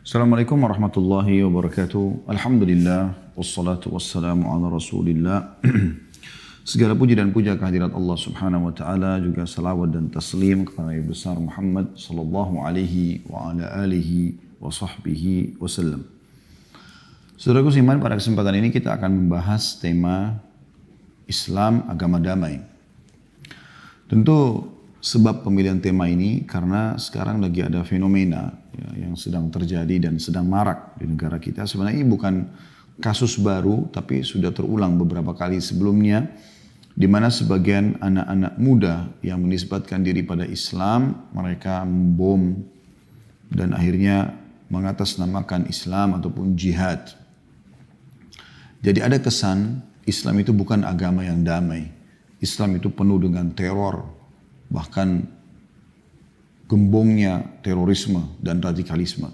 Assalamualaikum warahmatullahi wabarakatuh. Alhamdulillah wassalatu wassalamu ala Rasulillah. Segala puji dan puja kehadirat Allah Subhanahu wa taala, juga salawat dan taslim kepada Nabi besar Muhammad sallallahu alaihi wa ala alihi wa sahbihi wasallam. Saudaraku seiman, pada kesempatan ini kita akan membahas tema Islam agama damai. Tentu sebab pemilihan tema ini karena sekarang lagi ada fenomena yang sedang terjadi dan sedang marak di negara kita. Sebenarnya ini bukan kasus baru, tapi sudah terulang beberapa kali sebelumnya, di mana sebagian anak-anak muda yang menisbatkan diri pada Islam, mereka membom dan akhirnya mengatasnamakan Islam ataupun jihad. Jadi ada kesan Islam itu bukan agama yang damai. Islam itu penuh dengan teror, bahkan gembongnya terorisme dan radikalisme.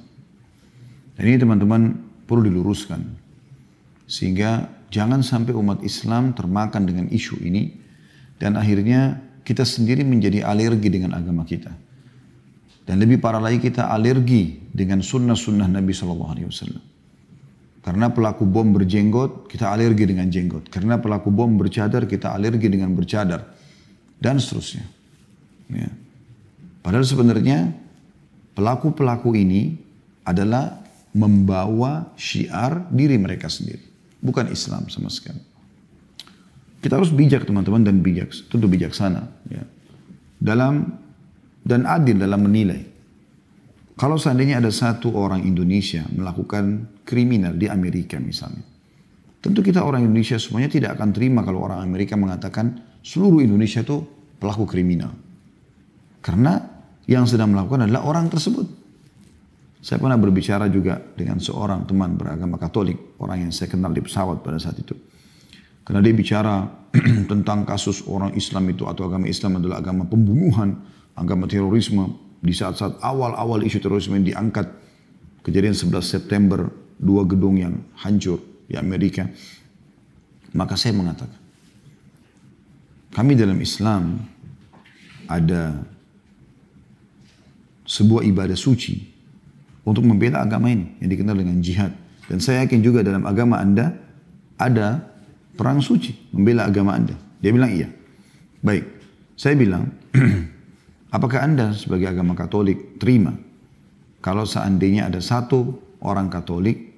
Dan ini teman-teman perlu diluruskan. Sehingga jangan sampai umat Islam termakan dengan isu ini. Dan akhirnya kita sendiri menjadi alergi dengan agama kita. Dan lebih parah lagi, kita alergi dengan sunnah-sunnah Nabi SAW. Karena pelaku bom berjenggot, kita alergi dengan jenggot. Karena pelaku bom bercadar, kita alergi dengan bercadar. Dan seterusnya. Ya. Padahal sebenarnya pelaku-pelaku ini adalah membawa syiar diri mereka sendiri. Bukan Islam sama sekali. Kita harus bijak teman-teman, dan tentu bijaksana. Ya. Dan adil dalam menilai. Kalau seandainya ada satu orang Indonesia melakukan kriminal di Amerika misalnya. Tentu kita orang Indonesia semuanya tidak akan terima kalau orang Amerika mengatakan seluruh Indonesia itu pelaku kriminal. Karena yang sedang melakukan adalah orang tersebut. Saya pernah berbicara juga dengan seorang teman beragama Katolik, orang yang saya kenal di pesawat pada saat itu. Karena dia bicara tentang kasus orang Islam itu, atau agama Islam adalah agama pembunuhan, agama terorisme. Di saat-saat awal-awal isu terorisme yang diangkat, kejadian 11 September, 2 gedung yang hancur di Amerika. Maka saya mengatakan, kami dalam Islam ada sebuah ibadah suci untuk membela agama ini yang dikenal dengan jihad. Dan saya yakin juga dalam agama Anda ada perang suci membela agama Anda. Dia bilang iya. Baik, saya bilang, apakah Anda sebagai agama Katolik terima kalau seandainya ada satu orang Katolik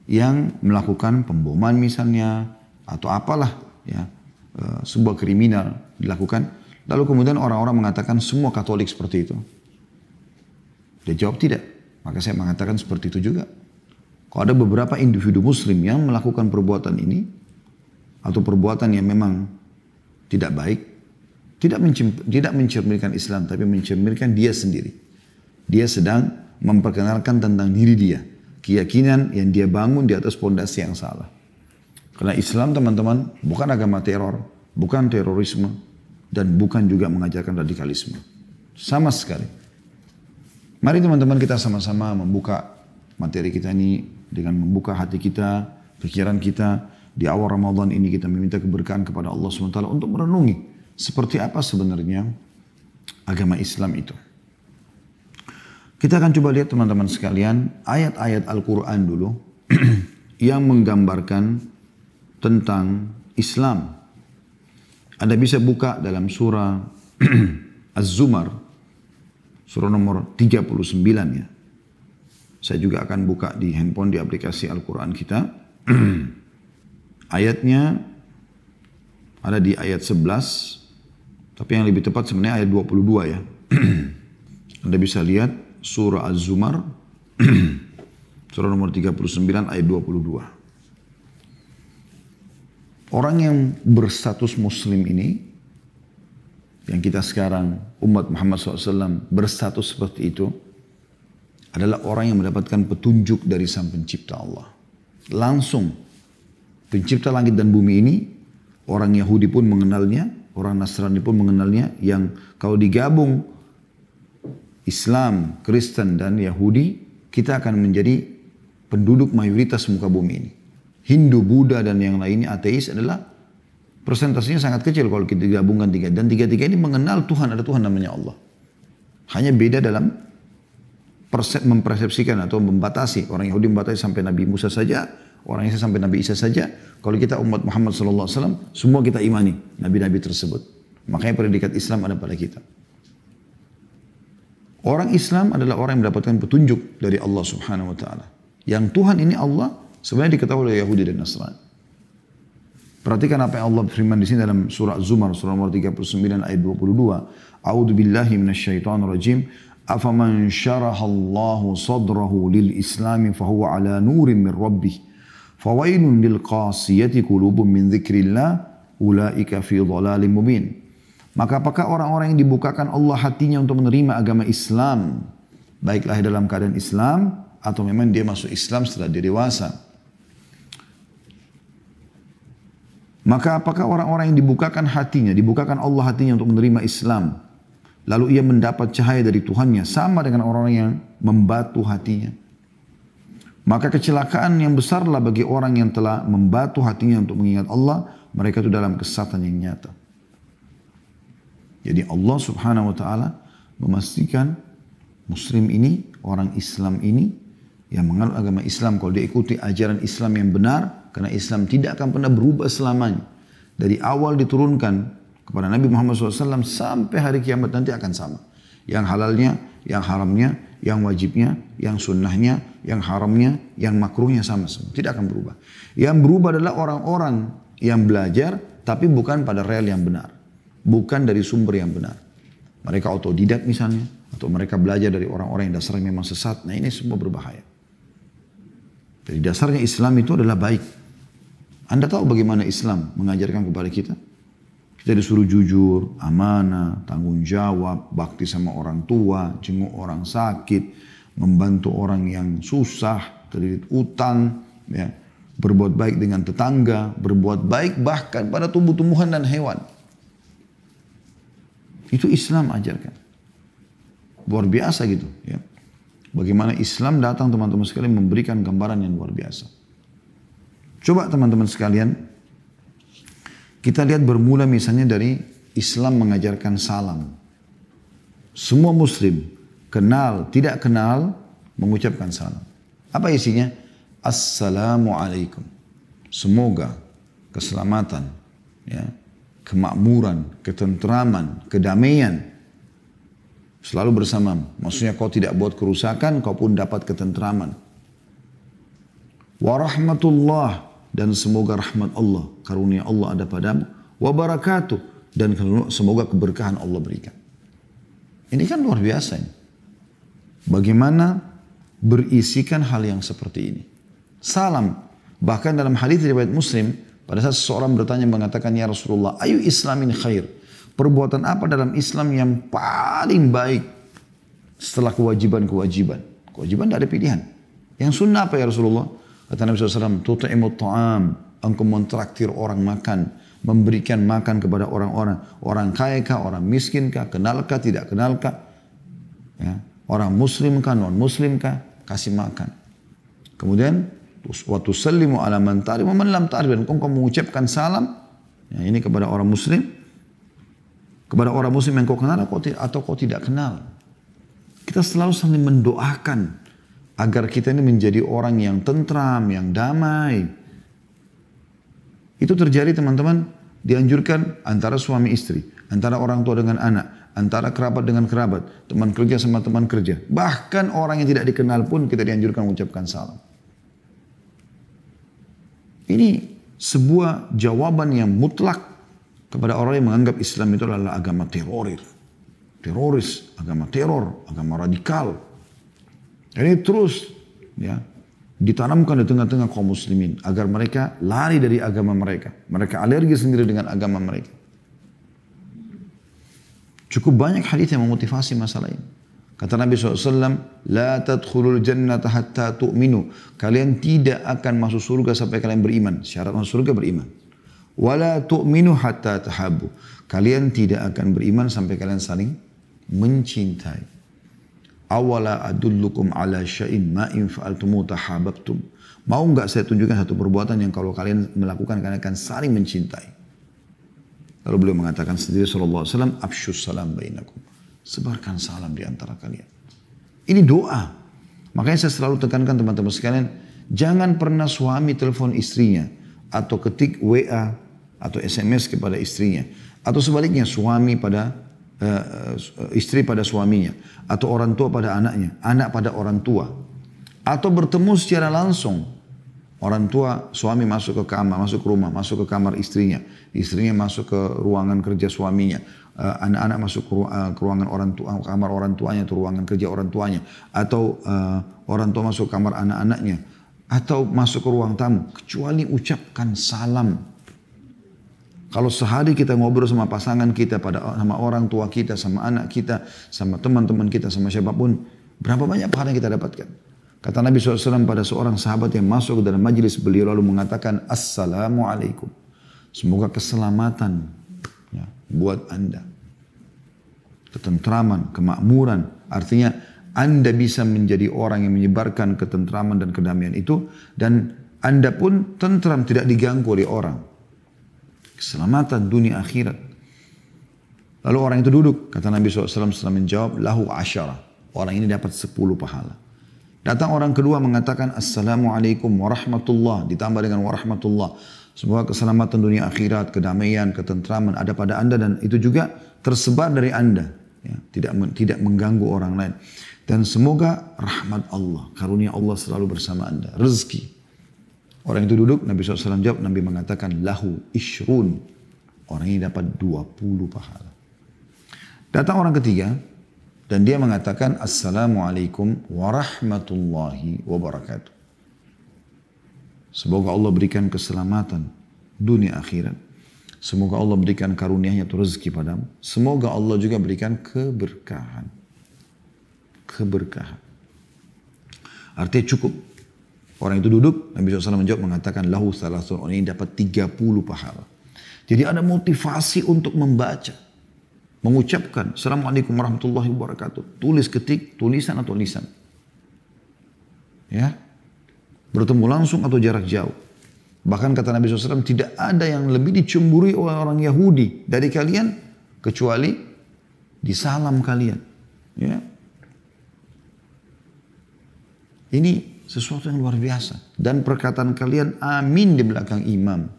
yang melakukan pemboman misalnya atau apalah ya, sebuah kriminal dilakukan, lalu kemudian orang-orang mengatakan semua Katolik seperti itu? Dia jawab tidak. Maka saya mengatakan seperti itu juga. Kalau ada beberapa individu muslim yang melakukan perbuatan ini, atau perbuatan yang memang tidak baik, tidak mencerminkan Islam, tapi mencerminkan dia sendiri. Dia sedang memperkenalkan tentang diri dia. Keyakinan yang dia bangun di atas pondasi yang salah. Karena Islam teman-teman bukan agama teror, bukan terorisme, dan bukan juga mengajarkan radikalisme. Sama sekali. Mari teman-teman kita sama-sama membuka materi kita ini dengan membuka hati kita, pikiran kita. Di awal Ramadan ini kita meminta keberkahan kepada Allah SWT untuk merenungi seperti apa sebenarnya agama Islam itu. Kita akan coba lihat teman-teman sekalian ayat-ayat Al-Quran dulu yang menggambarkan tentang Islam. Anda bisa buka dalam surah Az-Zumar. Surah nomor 39 ya. Saya juga akan buka di handphone di aplikasi Al-Quran kita. Ayatnya ada di ayat 11. Tapi yang lebih tepat sebenarnya ayat 22 ya. Anda bisa lihat surah Az-Zumar. Surah nomor 39 ayat 22. Orang yang berstatus muslim ini, yang kita sekarang umat Muhammad SAW berstatus seperti itu, adalah orang yang mendapatkan petunjuk dari Sang Pencipta Allah. Langsung Pencipta langit dan bumi ini, orang Yahudi pun mengenalnya, orang Nasrani pun mengenalnya, yang kalau digabung Islam, Kristen dan Yahudi, kita akan menjadi penduduk mayoritas muka bumi ini. Hindu, Buddha dan yang lainnya ateis adalah persentasenya sangat kecil kalau kita gabungkan tiga. Dan tiga-tiga ini mengenal Tuhan, ada Tuhan namanya Allah. Hanya beda dalam mempersepsikan atau membatasi. Orang Yahudi membatasi sampai Nabi Musa saja, orang Isa sampai Nabi Isa saja. Kalau kita umat Muhammad SAW, semua kita imani Nabi-Nabi tersebut. Makanya predikat Islam ada pada kita. Orang Islam adalah orang yang mendapatkan petunjuk dari Allah Subhanahu Wa Taala. Yang Tuhan ini Allah sebenarnya diketahui oleh Yahudi dan Nasrani. Perhatikan apa yang Allah firman di sini dalam surah Zumar, surah nomor 39 ayat 22. A'udzu billahi minasyaitonir rajim. Afaman syarahallahu sadrahu lil islami fahuwa ala nurin min rabbih. Fawailun lil qasiyati qulubun min dzikrillah ulaika fi dhalalim mubin. Maka apakah orang-orang yang dibukakan Allah hatinya untuk menerima agama Islam, baiklah dalam keadaan Islam atau memang dia masuk Islam setelah dia dewasa. Maka apakah orang-orang yang dibukakan hatinya, dibukakan Allah hatinya untuk menerima Islam, lalu ia mendapat cahaya dari Tuhannya, sama dengan orang-orang yang membatu hatinya. Maka kecelakaan yang besarlah bagi orang yang telah membatu hatinya untuk mengingat Allah, mereka itu dalam kesesatan yang nyata. Jadi Allah Subhanahu Wa Taala memastikan Muslim ini, orang Islam ini, yang menganut agama Islam, kalau dia ikuti ajaran Islam yang benar, karena Islam tidak akan pernah berubah selamanya. Dari awal diturunkan kepada Nabi Muhammad SAW sampai hari kiamat nanti akan sama. Yang halalnya, yang haramnya, yang wajibnya, yang sunnahnya, yang haramnya, yang makruhnya sama semua. Tidak akan berubah. Yang berubah adalah orang-orang yang belajar tapi bukan pada rel yang benar. Bukan dari sumber yang benar. Mereka autodidak misalnya, atau mereka belajar dari orang-orang yang dasarnya memang sesat. Nah ini semua berbahaya. Jadi dasarnya Islam itu adalah baik. Anda tahu bagaimana Islam mengajarkan kepada kita? Kita disuruh jujur, amanah, tanggung jawab, bakti sama orang tua, jenguk orang sakit, membantu orang yang susah, terlilit utang, ya, berbuat baik dengan tetangga, berbuat baik bahkan pada tumbuh-tumbuhan dan hewan. Itu Islam ajarkan. Luar biasa gitu. Ya. Bagaimana Islam datang teman-teman sekalian memberikan gambaran yang luar biasa. Coba teman-teman sekalian, kita lihat bermula misalnya dari Islam mengajarkan salam. Semua Muslim, kenal, tidak kenal, mengucapkan salam. Apa isinya? Assalamualaikum. Semoga keselamatan, ya, kemakmuran, ketentraman, kedamaian selalu bersamamu. Maksudnya kau tidak buat kerusakan, kau pun dapat ketentraman. Warahmatullah, dan semoga rahmat Allah, karunia Allah ada padamu. Wabarakatuh, dan semoga keberkahan Allah berikan. Ini kan luar biasa ini. Bagaimana berisikan hal yang seperti ini. Salam. Bahkan dalam hadis riwayat Muslim, pada saat seseorang bertanya mengatakan, ya Rasulullah, ayu islamin khair? Perbuatan apa dalam Islam yang paling baik setelah kewajiban-kewajiban? Kewajiban tidak ada pilihan. Yang sunnah apa ya Rasulullah? Kata Nabi SAW, tut'imut ta'am, engkau mentraktir orang makan, memberikan makan kepada orang-orang. Orang kaya kah, orang miskin kah, kenal kah, tidak kenal kah? Ya. Orang muslim kah, non-muslim kah, kasih makan. Kemudian, wa tusallimu ala man ta'rif wa man lam ta'rif, dan engkau mengucapkan salam, ya, ini kepada orang muslim, kepada orang muslim yang kau kenal atau kau tidak kenal. Kita selalu saling mendoakan agar kita ini menjadi orang yang tentram, yang damai. Itu terjadi teman-teman, dianjurkan antara suami istri, antara orang tua dengan anak, antara kerabat dengan kerabat, teman kerja sama teman kerja. Bahkan orang yang tidak dikenal pun kita dianjurkan mengucapkan salam. Ini sebuah jawaban yang mutlak kepada orang yang menganggap Islam itu adalah agama teroris, agama teror, agama radikal. Ini terus ya ditanamkan di tengah-tengah kaum muslimin agar mereka lari dari agama mereka. Mereka alergi sendiri dengan agama mereka. Cukup banyak hadis yang memotivasi masalah ini. Kata Nabi SAW, la tadkhulul jannata hatta tu'minu. Kalian tidak akan masuk surga sampai kalian beriman. Syarat masuk surga beriman. Wala tu'minu hatta tahabbu. Kalian tidak akan beriman sampai kalian saling mencintai. Awala adullukum ala syai'in ma in fa'altumu tahabbtum. Mau enggak saya tunjukkan satu perbuatan yang kalau kalian melakukan kalian akan saling mencintai. Lalu beliau mengatakan sendiri sallallahu alaihi wasallam, afsyus salam bainakum. Sebarkan salam di antara kalian. Ini doa Makanya saya selalu tekankan teman-teman sekalian, jangan pernah suami telepon istrinya atau ketik WA atau SMS kepada istrinya, atau sebaliknya suami pada istri pada suaminya, atau orang tua pada anaknya, anak pada orang tua, atau bertemu secara langsung. Orang tua, suami masuk ke kamar, masuk ke rumah, masuk ke kamar istrinya, istrinya masuk ke ruangan kerja suaminya, anak-anak masuk ke ruangan orang tua, kamar orang tuanya atau ruangan kerja orang tuanya, atau orang tua masuk ke kamar anak-anaknya, atau masuk ke ruang tamu, kecuali ucapkan salam. Kalau sehari kita ngobrol sama pasangan kita, sama orang tua kita, sama anak kita, sama teman-teman kita, sama siapapun, berapa banyak pahala yang kita dapatkan. Kata Nabi SAW pada seorang sahabat yang masuk ke dalam majlis beliau lalu mengatakan, Assalamualaikum. Semoga keselamatan ya, buat anda. Ketentraman, kemakmuran. Artinya anda bisa menjadi orang yang menyebarkan ketentraman dan kedamaian itu. Dan anda pun tentram, tidak diganggu oleh orang. Keselamatan dunia akhirat. Lalu orang itu duduk. Kata Nabi SAW setelah menjawab, lahu asyara. Orang ini dapat 10 pahala. Datang orang kedua mengatakan, Assalamualaikum warahmatullah. Ditambah dengan warahmatullah. Semoga keselamatan dunia akhirat, kedamaian, ketentraman ada pada anda. Dan itu juga tersebar dari anda. Ya, tidak mengganggu orang lain. Dan semoga rahmat Allah, karunia Allah selalu bersama anda. Rezeki. Orang itu duduk, Nabi SAW jawab, Nabi mengatakan, lahu ishrun. Orang ini dapat 20 pahala. Datang orang ketiga, dan dia mengatakan, Assalamualaikum warahmatullahi wabarakatuh. Semoga Allah berikan keselamatan dunia akhirat. Semoga Allah berikan karunia-Nya atau rezeki padamu. Semoga Allah juga berikan keberkahan. Keberkahan. Artinya cukup. Orang itu duduk, Nabi SAW menjawab mengatakan, lahu salasun. Orang ini dapat 30 pahala. Jadi ada motivasi untuk membaca. Mengucapkan Assalamualaikum warahmatullahi wabarakatuh. Tulis, ketik, tulisan atau lisan. Ya. Bertemu langsung atau jarak jauh. Bahkan kata Nabi SAW, tidak ada yang lebih dicemburi oleh orang Yahudi dari kalian kecuali di salam kalian. Ya. Ini sesuatu yang luar biasa. Dan perkataan kalian amin di belakang imam.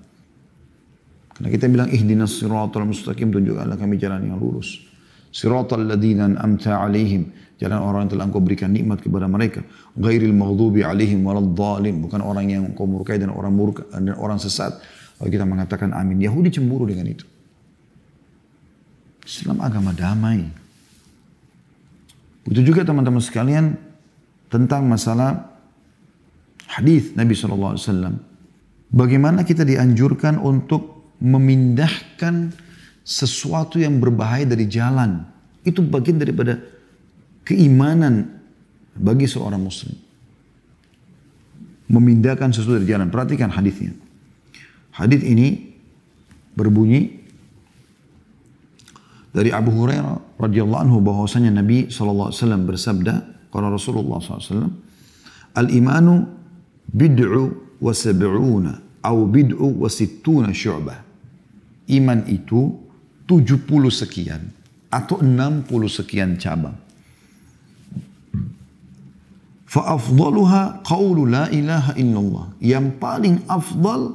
Karena kita bilang ihdinas siratal mustaqim, tunjukkanlah kami jalan yang lurus. Siratal ladzina an'amta alaihim, jalan orang yang telah Engkau berikan nikmat kepada mereka. Ghairil maghdubi alaihim waladdallin, bukan orang yang Engkau murkai dan orang murka dan orang sesat. Kalau kita mengatakan amin, Yahudi cemburu dengan itu. Islam agama damai. Begitu juga teman-teman sekalian tentang masalah hadis Nabi SAW. Bagaimana kita dianjurkan untuk memindahkan sesuatu yang berbahaya dari jalan. Itu bagian daripada keimanan bagi seorang muslim. Memindahkan sesuatu dari jalan. Perhatikan hadisnya. Hadis ini berbunyi dari Abu Hurairah radhiyallahu anhu bahwasanya Nabi SAW bersabda, kalau Rasulullah SAW, al-imanu bid'u wa sab'una au bid'u wa sittuna syu'bah. Iman itu 70 sekian atau 60 sekian cabang. Fa'afdaluha qawlu la ilaha illallah. Yang paling afdal,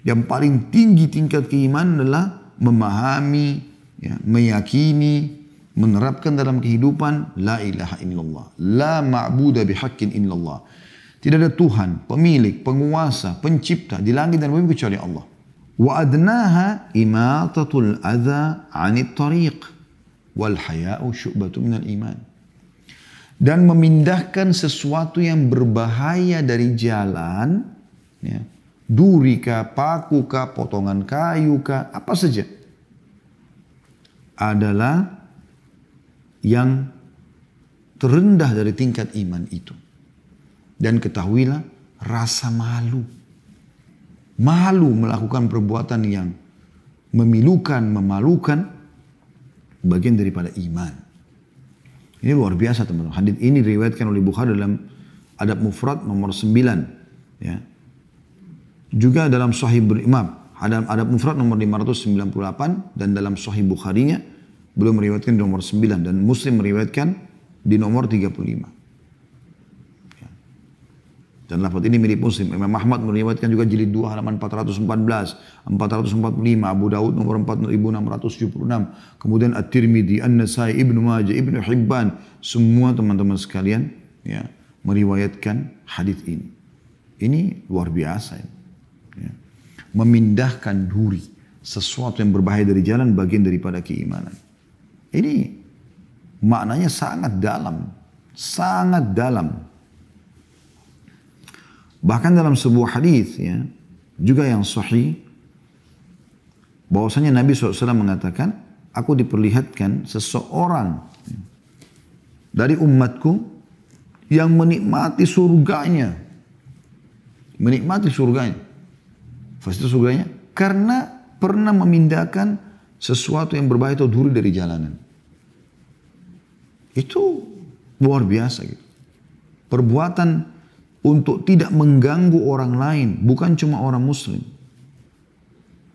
yang paling tinggi tingkat keimanan adalah memahami, ya, meyakini, menerapkan dalam kehidupan la ilaha illallah. La ma'buda bihaqqin illallah. Tidak ada Tuhan, pemilik, penguasa, pencipta di langit dan bumi kecuali Allah. Wa adnaha imatatul adha 'anit tariq wal haya'u syu'batun minal iman. Dan memindahkan sesuatu yang berbahaya dari jalan, ya, duri kah, paku kah, potongan kayu kah, apa saja, adalah yang terendah dari tingkat iman itu. Dan ketahuilah rasa malu. Malu melakukan perbuatan yang memilukan, memalukan, bagian daripada iman. Ini luar biasa teman-teman. Hadits ini diriwayatkan oleh Bukhari dalam Adab Mufrad nomor 9. Ya. Juga dalam Sahih Imam. Adab Mufrad nomor 598 dan dalam Sahih Bukharinya beliau meriwayatkan di nomor 9 dan Muslim meriwayatkan di nomor 35. Dan lafaz ini milik Muslim. Imam Ahmad meriwayatkan juga jilid 2 halaman 414, 445, Abu Daud nomor 4676, kemudian At-Tirmidzi, An-Nasai, Ibnu Majah, Ibnu Hibban, semua teman-teman sekalian ya meriwayatkan hadis ini. Ini luar biasa ya. Memindahkan duri, sesuatu yang berbahaya dari jalan bagian daripada keimanan. Ini maknanya sangat dalam, sangat dalam. Bahkan dalam sebuah hadis ya, juga yang sahih, bahwasanya Nabi SAW mengatakan, aku diperlihatkan seseorang dari umatku yang menikmati surganya. Menikmati surganya. Fasilitas surganya karena pernah memindahkan sesuatu yang berbahaya atau duri dari jalanan. Itu luar biasa gitu. Perbuatan untuk tidak mengganggu orang lain, bukan cuma orang muslim.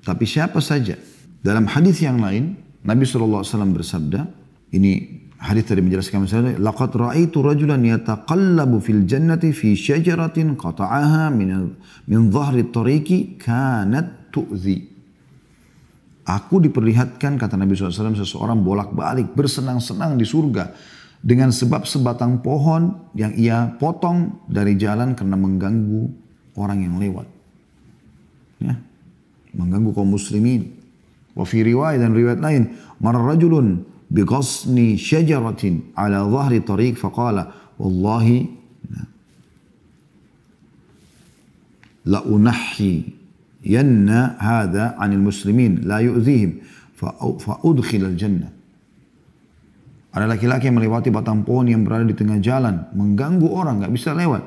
Tapi siapa saja. Dalam hadis yang lain, Nabi SAW bersabda, ini hadis tadi menjelaskan misalnya, laqad ra'aitu rajulan yataqallabu fil jannati fi syajaratin qata'aha min dhahri tariqi kanat tu'zi. Aku diperlihatkan, kata Nabi SAW, seseorang bolak-balik bersenang-senang di surga dengan sebab sebatang pohon yang ia potong dari jalan karena mengganggu orang yang lewat. Ya, mengganggu kaum muslimin. Wa fi riwayat dan riwayat lain, marra rajulun bi ghasni syajaratin ala dhahri tariq faqala wallahi la unahhi yanna hadha 'anil muslimin la yu'dhihim fa udkhil al jannah. Ada laki-laki yang melewati batang pohon yang berada di tengah jalan, mengganggu orang, nggak bisa lewat.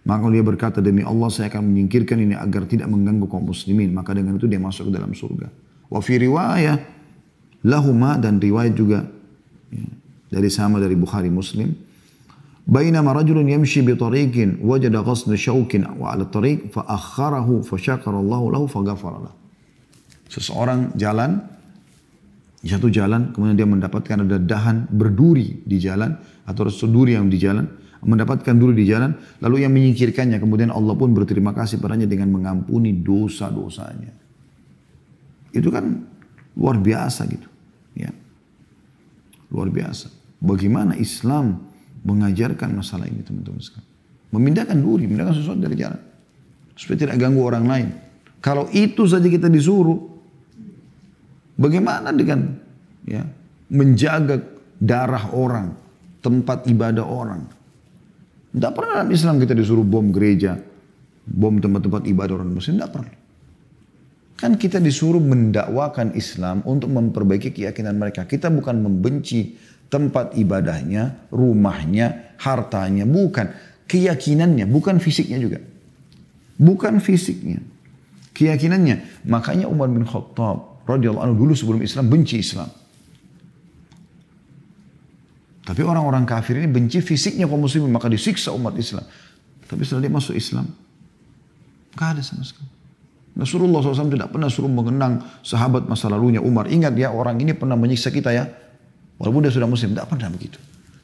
Maka dia berkata, demi Allah saya akan menyingkirkan ini agar tidak mengganggu kaum muslimin. Maka dengan itu dia masuk ke dalam surga. Wa fi riwayah lahuma, dan riwayat juga ya, dari sama dari Bukhari Muslim. Bainama rajulun yamshi bi tariqin wajada ghasna syaukin wa ala tariq fa akharahu fa syakara Allah lahu fa ghafara lahu. Seseorang jalan di satu jalan, kemudian dia mendapatkan ada dahan berduri di jalan, atau duri yang di jalan, mendapatkan duri di jalan, lalu yang menyingkirkannya, kemudian Allah pun berterima kasih padanya dengan mengampuni dosa-dosanya. Itu kan luar biasa gitu. Ya. Luar biasa. Bagaimana Islam mengajarkan masalah ini teman-teman sekalian. Memindahkan duri, memindahkan sesuatu dari jalan. Supaya tidak ganggu orang lain. Kalau itu saja kita disuruh, bagaimana dengan ya, menjaga darah orang, tempat ibadah orang. Tidak pernah dalam Islam kita disuruh bom gereja, bom tempat-tempat ibadah orang muslim, tidak pernah. Kan kita disuruh mendakwakan Islam untuk memperbaiki keyakinan mereka. Kita bukan membenci tempat ibadahnya, rumahnya, hartanya, bukan. Keyakinannya, bukan fisiknya juga. Bukan fisiknya. Keyakinannya. Makanya Umar bin Khattab radhiyallahu anhu dulu sebelum Islam benci Islam. Tapi orang-orang kafir ini benci fisiknya kaum muslimin, maka disiksa umat Islam. Tapi setelah dia masuk Islam, gak ada sama sekali. Rasulullah SAW tidak pernah suruh mengenang sahabat masa lalunya Umar. Ingat ya, orang ini pernah menyiksa kita ya. Walaupun dia sudah muslim, tidak pernah begitu.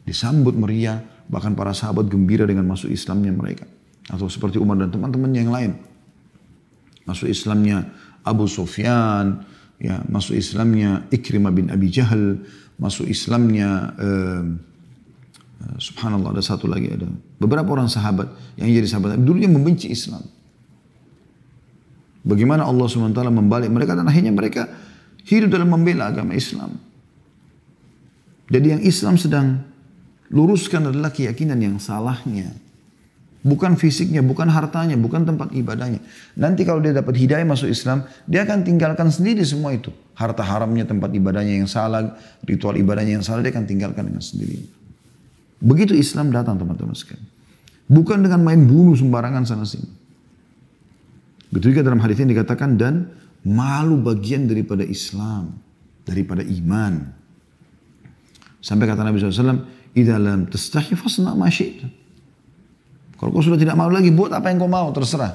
Disambut meriah, bahkan para sahabat gembira dengan masuk Islamnya mereka. Atau seperti Umar dan teman-temannya yang lain. Masuk Islamnya Abu Sufyan, ya, masuk Islamnya Ikrimah bin Abi Jahal, masuk Islamnya subhanallah, ada satu lagi, ada beberapa orang sahabat yang jadi sahabat dulunya membenci Islam. Bagaimana Allah SWT membalik mereka dan akhirnya mereka hidup dalam membela agama Islam. Jadi yang Islam sedang luruskan adalah keyakinan yang salahnya. Bukan fisiknya, bukan hartanya, bukan tempat ibadahnya. Nanti kalau dia dapat hidayah masuk Islam, dia akan tinggalkan sendiri semua itu. Harta haramnya, tempat ibadahnya yang salah, ritual ibadahnya yang salah, dia akan tinggalkan dengan sendiri. Begitu Islam datang teman-teman sekalian. Bukan dengan main bunuh sembarangan sana sini. Betul juga dalam hadis ini dikatakan, dan malu bagian daripada Islam, daripada iman. Sampai kata Nabi SAW, idza lam tastahi fasna ma syi'ta. Kalau kau sudah tidak malu lagi, buat apa yang kau mau, terserah.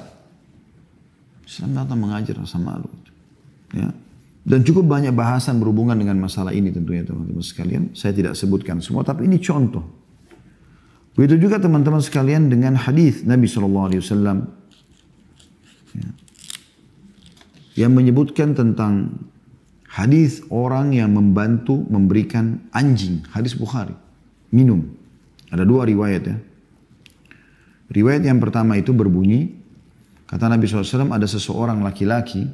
Islam datang mengajar rasa malu. Ya. Dan cukup banyak bahasan berhubungan dengan masalah ini tentunya teman-teman sekalian. Saya tidak sebutkan semua, tapi ini contoh. Begitu juga teman-teman sekalian dengan hadis Nabi SAW yang menyebutkan tentang hadis orang yang membantu memberikan anjing, hadis Bukhari, minum. Ada dua riwayat ya. Riwayat yang pertama itu berbunyi, kata Nabi SAW, ada seseorang laki-laki,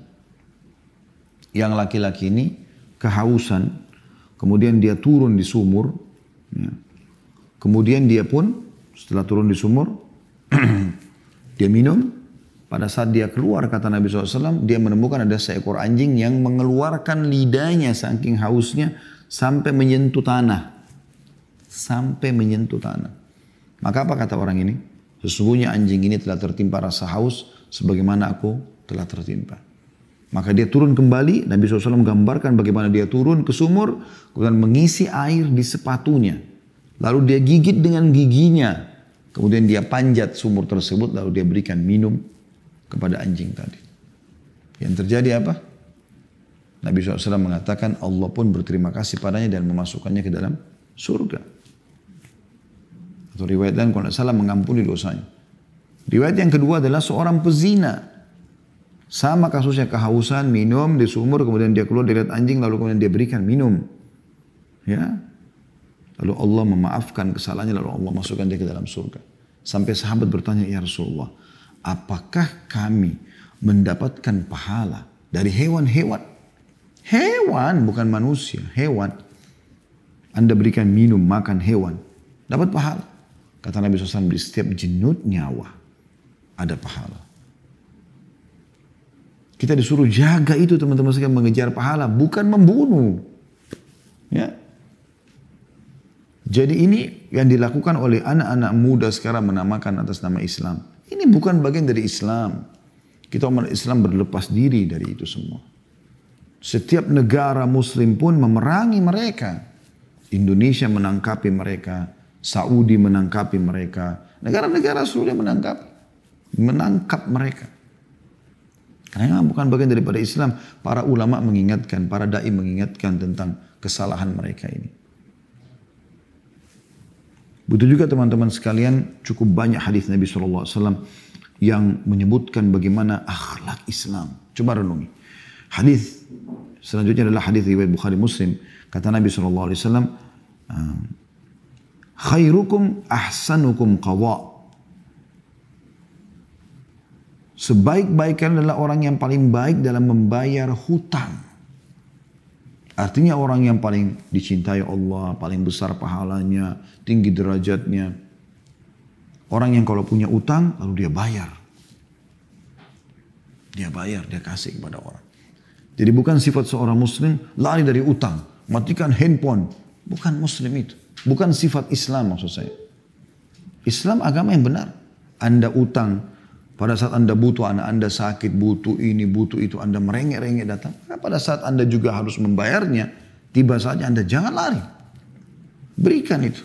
yang laki-laki ini kehausan, kemudian dia turun di sumur, ya. Kemudian dia pun setelah turun di sumur, dia minum. Pada saat dia keluar, kata Nabi SAW, dia menemukan ada seekor anjing yang mengeluarkan lidahnya saking hausnya sampai menyentuh tanah. Sampai menyentuh tanah. Maka apa kata orang ini? Sesungguhnya anjing ini telah tertimpa rasa haus sebagaimana aku telah tertimpa. Maka dia turun kembali, Nabi SAW menggambarkan bagaimana dia turun ke sumur, kemudian mengisi air di sepatunya. Lalu dia gigit dengan giginya. Kemudian dia panjat sumur tersebut, lalu dia berikan minum kepada anjing tadi. Yang terjadi apa? Nabi SAW mengatakan Allah pun berterima kasih padanya dan memasukkannya ke dalam surga. Atau riwayat lain kalau tidak salah mengampuni dosanya. Riwayat yang kedua adalah seorang pezina. Sama kasusnya, kehausan, minum di sumur, kemudian dia keluar, dia lihat anjing, lalu kemudian dia berikan minum. Ya. Lalu Allah memaafkan kesalahannya, lalu Allah masukkan dia ke dalam surga. Sampai sahabat bertanya, ya Rasulullah, apakah kami mendapatkan pahala dari hewan-hewan? Hewan, bukan manusia, hewan. Anda berikan minum, makan hewan, dapat pahala. Kata Nabi SAW, di setiap jenut nyawa ada pahala. Kita disuruh jaga itu teman-teman sekalian, mengejar pahala, bukan membunuh. Ya. Jadi ini yang dilakukan oleh anak-anak muda sekarang menamakan atas nama Islam. Ini bukan bagian dari Islam. Kita umat Islam berlepas diri dari itu semua. Setiap negara muslim pun memerangi mereka. Indonesia menangkapi mereka. Saudi menangkapi mereka. Negara-negara sudah menangkap mereka. Karena bukan bagian daripada Islam. Para ulama mengingatkan, para dai mengingatkan tentang kesalahan mereka ini. Begitu juga teman-teman sekalian, cukup banyak hadis Nabi SAW yang menyebutkan bagaimana akhlak Islam. Coba renungi. Hadis selanjutnya adalah hadis riwayat Bukhari Muslim. Kata Nabi SAW, khairukum ahsanukum qadha. Sebaik-baik kalian adalah orang yang paling baik dalam membayar hutang. Artinya orang yang paling dicintai Allah, paling besar pahalanya, tinggi derajatnya. Orang yang kalau punya utang, lalu dia bayar. Dia bayar, dia kasih kepada orang. Jadi bukan sifat seorang muslim lari dari utang, matikan handphone. Bukan muslim itu. Bukan sifat Islam maksud saya. Islam agama yang benar. Anda utang, pada saat Anda butuh, anak Anda sakit, butuh ini, butuh itu, Anda merengek-rengek datang. Maka pada saat Anda juga harus membayarnya, tiba saatnya Anda jangan lari. Berikan itu.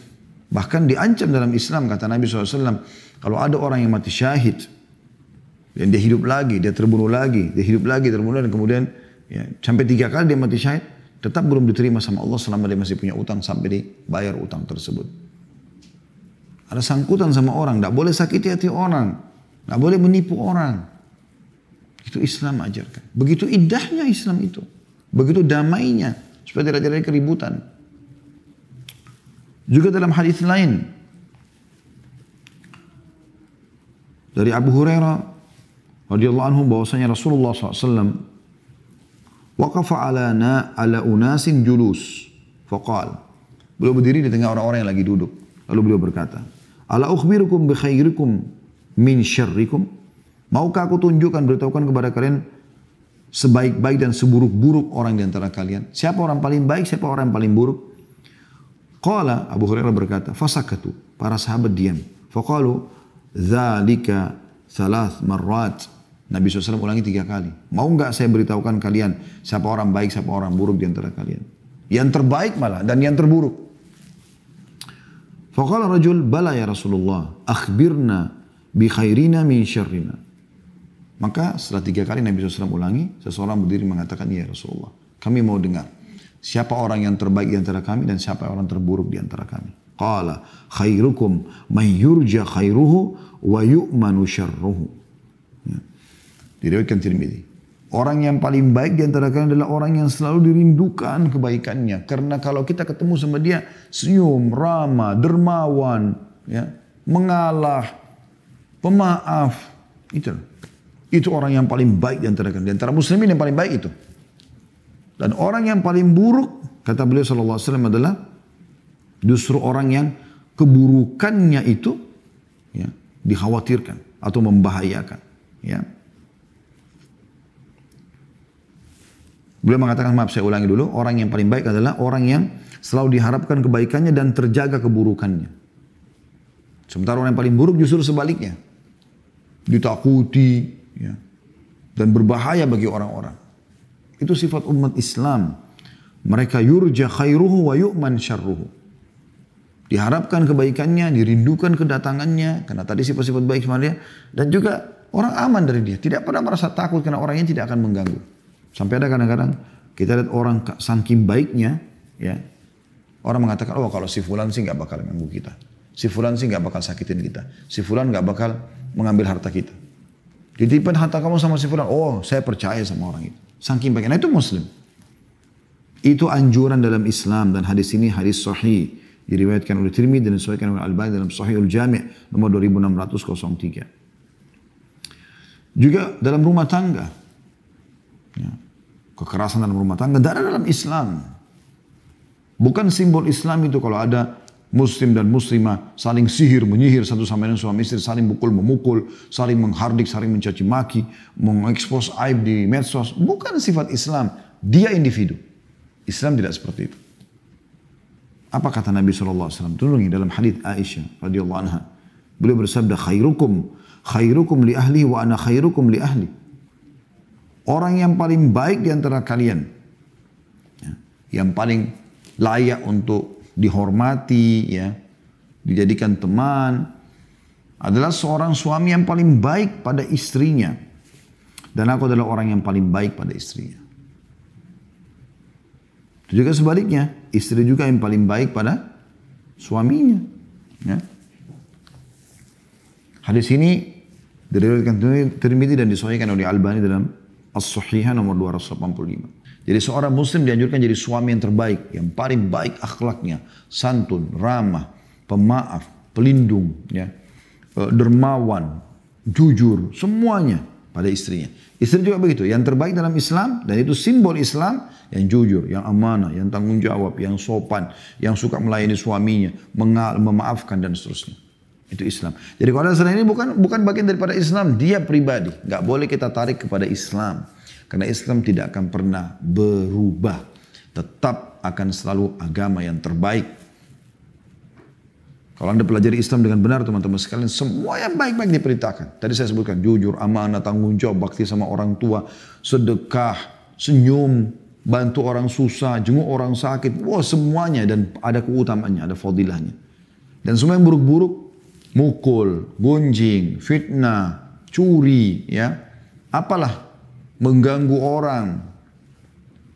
Bahkan diancam dalam Islam, kata Nabi SAW, kalau ada orang yang mati syahid, dan dia hidup lagi, dia terbunuh lagi, dia hidup lagi, terbunuh, dan kemudian ya, sampai 3 kali dia mati syahid, tetap belum diterima sama Allah selama dia masih punya utang sampai dibayar utang tersebut. Ada sangkutan sama orang, tidak boleh sakiti hati orang. Nggak boleh menipu orang. Itu Islam ajarkan. Begitu indahnya Islam itu. Begitu damainya. Supaya tidak terjadi keributan. Juga dalam hadis lain. Dari Abu Hurairah radhiyallahu anhu bahwasanya Rasulullah SAW waqafa ala unasin julus. Faqal. Beliau berdiri di tengah orang-orang yang lagi duduk. Lalu beliau berkata, ala ukhbirukum bi khairikum min syarrikum. Maukah aku tunjukkan, beritahukan kepada kalian sebaik-baik dan seburuk-buruk orang di antara kalian? Siapa orang paling baik, siapa orang yang paling buruk? Qala, Abu Hurairah berkata, fasakatu. Para sahabat diam. Faqalu, dzalika thalath marrat. Nabi SAW ulangi 3 kali. Mau enggak saya beritahukan kalian siapa orang baik, siapa orang buruk di antara kalian? Yang terbaik malah dan yang terburuk. Faqala rajul, bala ya Rasulullah, akhbirna bi khairina min syarrina. Maka setelah 3 kali Nabi SAW ulangi, seseorang berdiri mengatakan, ya Rasulullah, kami mau dengar siapa orang yang terbaik di antara kami dan siapa orang terburuk di antara kami. Qala khairukum man yurja khairuhu wa yu'manu syarruhu. Ya. Diriwayatkan Tirmidzi. Orang yang paling baik di antara kalian adalah orang yang selalu dirindukan kebaikannya. Karena kalau kita ketemu sama dia, senyum, ramah, dermawan, ya, mengalah, pemaaf. Itu orang yang paling baik di antara kalian. Di antara muslimin yang paling baik itu. Dan orang yang paling buruk, kata beliau SAW adalah justru orang yang keburukannya itu ya, dikhawatirkan atau membahayakan. Ya. Beliau mengatakan, maaf saya ulangi dulu, orang yang paling baik adalah orang yang selalu diharapkan kebaikannya dan terjaga keburukannya. Sementara orang yang paling buruk justru sebaliknya. Ditakuti ya, dan berbahaya bagi orang-orang. Itu sifat umat Islam. Mereka yurja khairuhu wa yu'man syarruhu. Diharapkan kebaikannya, dirindukan kedatangannya, karena tadi sifat-sifat baik sama dia. Dan juga orang aman dari dia. Tidak pernah merasa takut karena orangnya tidak akan mengganggu. Sampai ada kadang-kadang kita lihat orang saking baiknya, ya, orang mengatakan, oh kalau si fulan sih nggak bakal ganggu kita, si fulan sih nggak bakal sakitin kita, si fulan nggak bakal mengambil harta kita. Dititipkan harta kamu sama si fulan, oh saya percaya sama orang itu. Saking baiknya, nah itu muslim. Itu anjuran dalam Islam dan hadis ini hadis sahih diriwayatkan oleh Tirmidzi dan disahihkan oleh Albani dalam Sahihul Jami' nomor 2603. Juga dalam rumah tangga. Ya. Kekerasan dalam rumah tangga tidak ada dalam Islam. Bukan simbol Islam itu kalau ada muslim dan muslimah saling sihir, menyihir satu sama lain, suami istri saling pukul, memukul, saling menghardik, saling mencaci maki, mengekspos aib di medsos. Bukan sifat Islam. Dia individu. Islam tidak seperti itu. Apa kata Nabi SAW? Turungi dalam hadits Aisyah radhiyallahu anha. Beliau bersabda, khairukum li ahli wa ana khairukum li ahli. Orang yang paling baik di antara kalian, ya, yang paling layak untuk dihormati, ya, dijadikan teman, adalah seorang suami yang paling baik pada istrinya. Dan aku adalah orang yang paling baik pada istrinya. Itu juga sebaliknya, istri juga yang paling baik pada suaminya. Ya. Hadis ini diriwayatkan Tirmidzi dan disahihkan oleh Albani dalam As-Sahihah nomor 285. Jadi seorang muslim dianjurkan jadi suami yang terbaik, yang paling baik akhlaknya, santun, ramah, pemaaf, pelindung, ya, dermawan, jujur, semuanya pada istrinya. Istri juga begitu, yang terbaik dalam Islam, dan itu simbol Islam, yang jujur, yang amanah, yang tanggung jawab, yang sopan, yang suka melayani suaminya, memaafkan dan seterusnya. Itu Islam. Jadi kalau selain ini bukan bagian daripada Islam, dia pribadi. Gak boleh kita tarik kepada Islam. Karena Islam tidak akan pernah berubah. Tetap akan selalu agama yang terbaik. Kalau Anda pelajari Islam dengan benar teman-teman sekalian, semua yang baik-baik diperintahkan. Tadi saya sebutkan jujur, amanah, tanggung jawab, bakti sama orang tua, sedekah, senyum, bantu orang susah, jenguk orang sakit. Wah, semuanya, dan ada keutamaannya, ada fadilahnya. Dan semua yang buruk-buruk, mukul, gunjing, fitnah, curi, ya, apalah, mengganggu orang,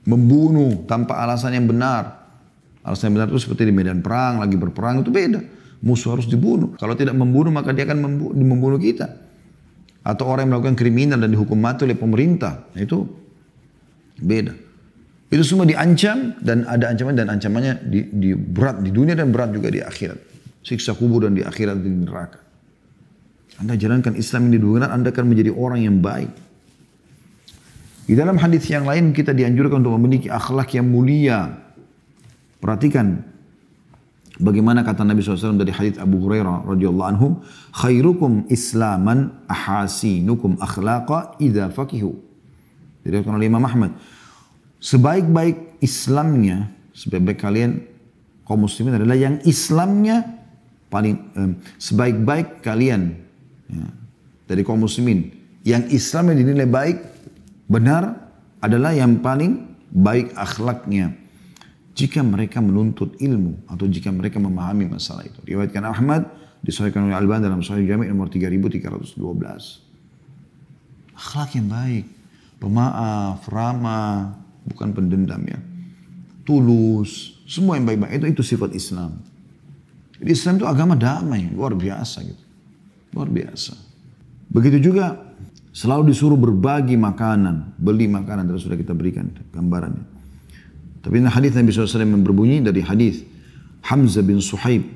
membunuh tanpa alasan yang benar. Alasan yang benar itu seperti di medan perang, lagi berperang itu beda. Musuh harus dibunuh. Kalau tidak membunuh maka dia akan membunuh kita. Atau orang yang melakukan kriminal dan dihukum mati oleh pemerintah, itu beda. Itu semua diancam dan ada ancaman, dan ancamannya di berat di dunia dan berat juga di akhirat. Siksa kubur dan di akhirat di neraka. Anda jalankan Islam ini dengan Anda akan menjadi orang yang baik. Di dalam hadis yang lain kita dianjurkan untuk memiliki akhlak yang mulia. Perhatikan bagaimana kata Nabi SAW dari hadis Abu Hurairah radhiyallahu anhu, khairukum islaman ahasinukum akhlaqa idza faqihu. Diriwayatkan oleh Imam Ahmad. Sebaik-baik Islamnya, sebaik-baik kalian kaum muslimin adalah yang Islamnya paling sebaik-baik kalian, ya, dari kaum muslimin yang Islamnya dinilai baik, benar, adalah yang paling baik akhlaknya jika mereka menuntut ilmu atau jika mereka memahami masalah itu. Riwayatkan Ahmad, disahihkan oleh Albani dalam Sahih Jami' nomor 3312. Akhlak yang baik, pemaaf, ramah, bukan pendendam, ya, tulus, semua yang baik-baik, itu sifat Islam. Jadi Islam itu agama damai, luar biasa gitu. Luar biasa. Begitu juga selalu disuruh berbagi makanan, beli makanan, terus sudah kita berikan gambarannya. Tapi ini hadis Nabi SAW yang berbunyi dari hadis Hamzah bin Suhaib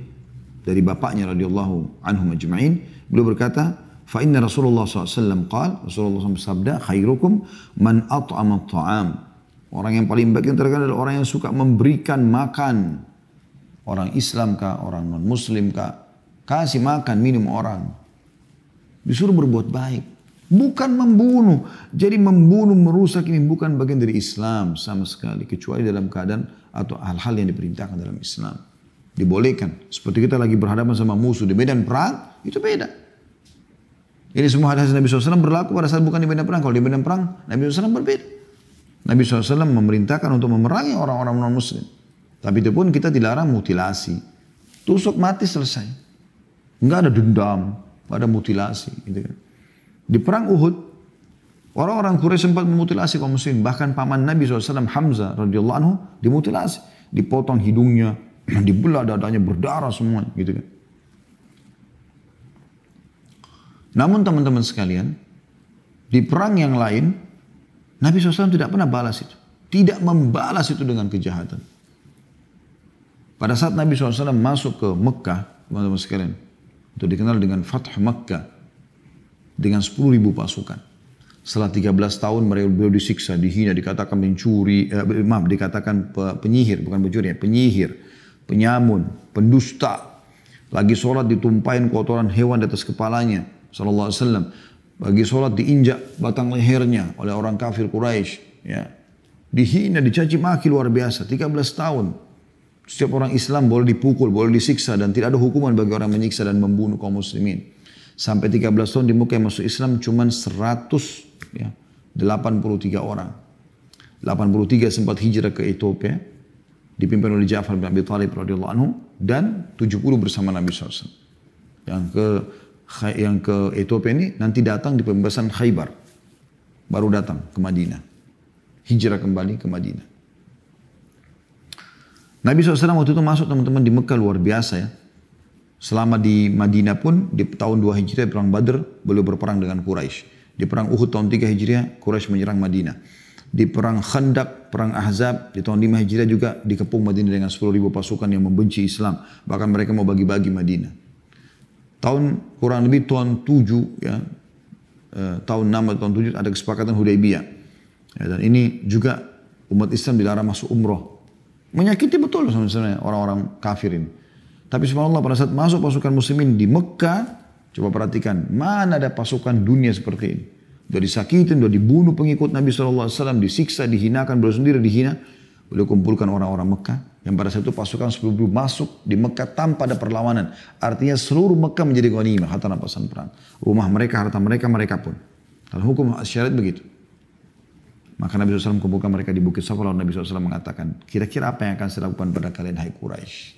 dari bapaknya radhiyallahu anhu majma'in. Beliau berkata, fa inna Rasulullah SAW qala, Rasulullah SAW bersabda, khairukum man at'ama at-ta'am. Orang yang paling baik antara kalian adalah orang yang suka memberikan makan. Orang Islam kah, orang non-Muslim kah, kasih makan, minum orang. Disuruh berbuat baik. Bukan membunuh. Jadi membunuh, merusak ini bukan bagian dari Islam sama sekali. Kecuali dalam keadaan atau hal-hal yang diperintahkan dalam Islam. Dibolehkan. Seperti kita lagi berhadapan sama musuh di medan perang, itu beda. Ini semua hadis Nabi SAW berlaku pada saat bukan di medan perang. Kalau di medan perang, Nabi SAW berbeda. Nabi SAW memerintahkan untuk memerangi orang-orang non-Muslim. Tapi itu pun kita dilarang mutilasi. Tusuk mati selesai. Enggak ada dendam, enggak ada mutilasi. Gitu kan. Di perang Uhud, orang-orang Quraisy sempat memutilasi kaum muslimin. Bahkan paman Nabi SAW, Hamzah radhiyallahu anhu, dimutilasi. Dipotong hidungnya, dibelah dadanya, berdarah semua. Gitu kan. Namun teman-teman sekalian, di perang yang lain, Nabi SAW tidak pernah balas itu. Tidak membalas itu dengan kejahatan. Pada saat Nabi SAW masuk ke Mekah, teman-teman sekalian, itu dikenal dengan Fath Mekah, dengan 10.000 pasukan. Setelah 13 tahun beliau disiksa, dihina, dikatakan mencuri, dikatakan penyihir, bukan pencuri, penyihir, penyamun, pendusta. Lagi sholat ditumpahin kotoran hewan di atas kepalanya, sallallahu alaihi wasallam. Bagi sholat diinjak batang lehernya oleh orang kafir Quraisy. Ya. Dihina, dicaci maki luar biasa, 13 tahun. Setiap orang Islam boleh dipukul, boleh disiksa, dan tidak ada hukuman bagi orang menyiksa dan membunuh kaum muslimin. Sampai 13 tahun di Mekah yang masuk Islam cuma 183 orang. 83 sempat hijrah ke Ethiopia, dipimpin oleh Ja'far bin Abi Thalib radhiyallahu anhu, dan 70 bersama Nabi SAW. Yang ke Ethiopia ini nanti datang di pembebasan Khaybar. Baru datang ke Madinah. Hijrah kembali ke Madinah. Nabi SAW waktu itu masuk teman-teman di Mekah luar biasa ya. Selama di Madinah pun di tahun 2 Hijriah perang Badr beliau berperang dengan Quraisy. Di perang Uhud tahun 3 Hijriah Quraisy menyerang Madinah. Di perang Khandaq, perang Ahzab di tahun 5 Hijriah juga dikepung Madinah dengan 10.000 pasukan yang membenci Islam. Bahkan mereka mau bagi-bagi Madinah. Tahun kurang lebih tahun 7 ya, tahun 6 atau tahun 7 ada kesepakatan Hudaybiyah. Ya, dan ini juga umat Islam dilarang masuk umroh. Menyakiti betul sebenarnya orang-orang kafir ini. Tapi subhanallah pada saat masuk pasukan muslimin di Mekah, coba perhatikan, mana ada pasukan dunia seperti ini. Sudah disakitin, sudah dibunuh pengikut Nabi SAW, disiksa, dihinakan, beliau sendiri dihina. Beliau kumpulkan orang-orang Mekah, yang pada saat itu pasukan sebelum masuk di Mekah tanpa ada perlawanan. Artinya seluruh Mekah menjadi ghanimah, harta rampasan perang. Rumah mereka, harta mereka, mereka pun. Dalam hukum syariat begitu. Maka Nabi SAW kumpulkan mereka di Bukit Safa, lalu Nabi SAW mengatakan, kira-kira apa yang akan saya lakukan pada kalian, hai Quraisy?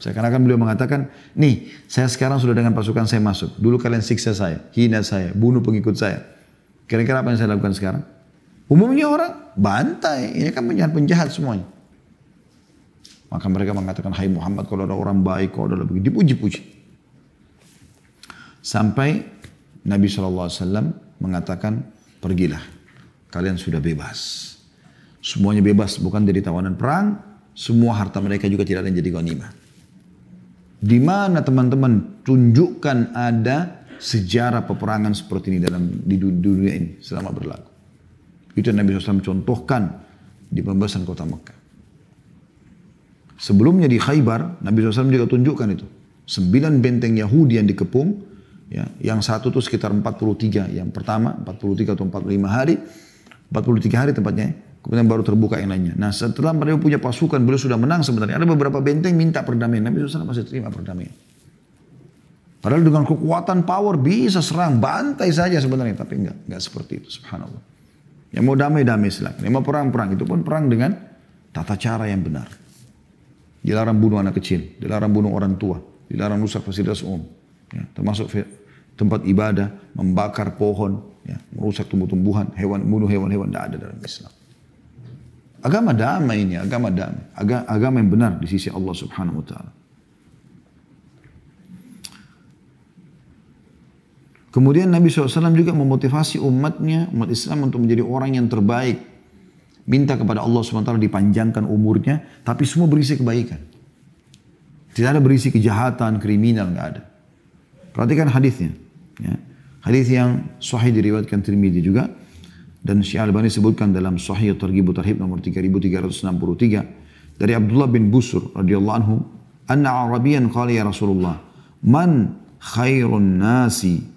Seakan-akan beliau mengatakan, nih saya sekarang sudah dengan pasukan saya masuk. Dulu kalian siksa saya, hina saya, bunuh pengikut saya. Kira-kira apa yang saya lakukan sekarang? Umumnya orang bantai, ini kan penjahat semuanya. Maka mereka mengatakan, hai Muhammad, kalau ada orang baik, kalau ada begitu, dipuji-puji. Sampai Nabi SAW mengatakan, pergilah, kalian sudah bebas. Semuanya bebas, bukan dari tawanan perang, semua harta mereka juga tidak ada yang jadi ghanimah. Di mana teman-teman tunjukkan ada sejarah peperangan seperti ini di dunia ini selama berlaku. Itu yang Nabi SAW contohkan di pembebasan kota Mekah. Sebelumnya di Khaybar, Nabi SAW juga tunjukkan itu. 9 benteng Yahudi yang dikepung, ya, yang satu itu sekitar 43, yang pertama 43 atau 45 hari, 43 hari tempatnya, kemudian baru terbuka yang lainnya. Nah setelah beliau punya pasukan, beliau sudah menang sebenarnya. Ada beberapa benteng minta perdamaian. Nabi SAW masih terima perdamaian. Padahal dengan kekuatan power bisa serang, bantai saja sebenarnya. Tapi enggak seperti itu, subhanallah. Yang mau damai-damai silakan. Yang mau perang-perang, itu pun perang dengan tata cara yang benar. Dilarang bunuh anak kecil, dilarang bunuh orang tua, dilarang rusak fasilitas umum. Ya, termasuk tempat ibadah, membakar pohon, ya, merusak tumbuh-tumbuhan, bunuh hewan-hewan, tidak ada dalam Islam. Agama damai ini, agama damai. Agama yang benar di sisi Allah Subhanahu wa ta'ala. Kemudian Nabi SAW juga memotivasi umatnya, umat Islam untuk menjadi orang yang terbaik. Minta kepada Allah SWT dipanjangkan umurnya, tapi semua berisi kebaikan. Tidak ada berisi kejahatan, kriminal, nggak ada. Perhatikan hadisnya. Ya. Hadis yang sahih diriwayatkan Tirmidzi juga. Dan Syekh Albani sebutkan dalam Sahih Targhib wa Tarhib nomor 3363. Dari Abdullah bin Busr radhiyallahu anhu. Anna Arabiyan qala ya Rasulullah. Man khairun nasi.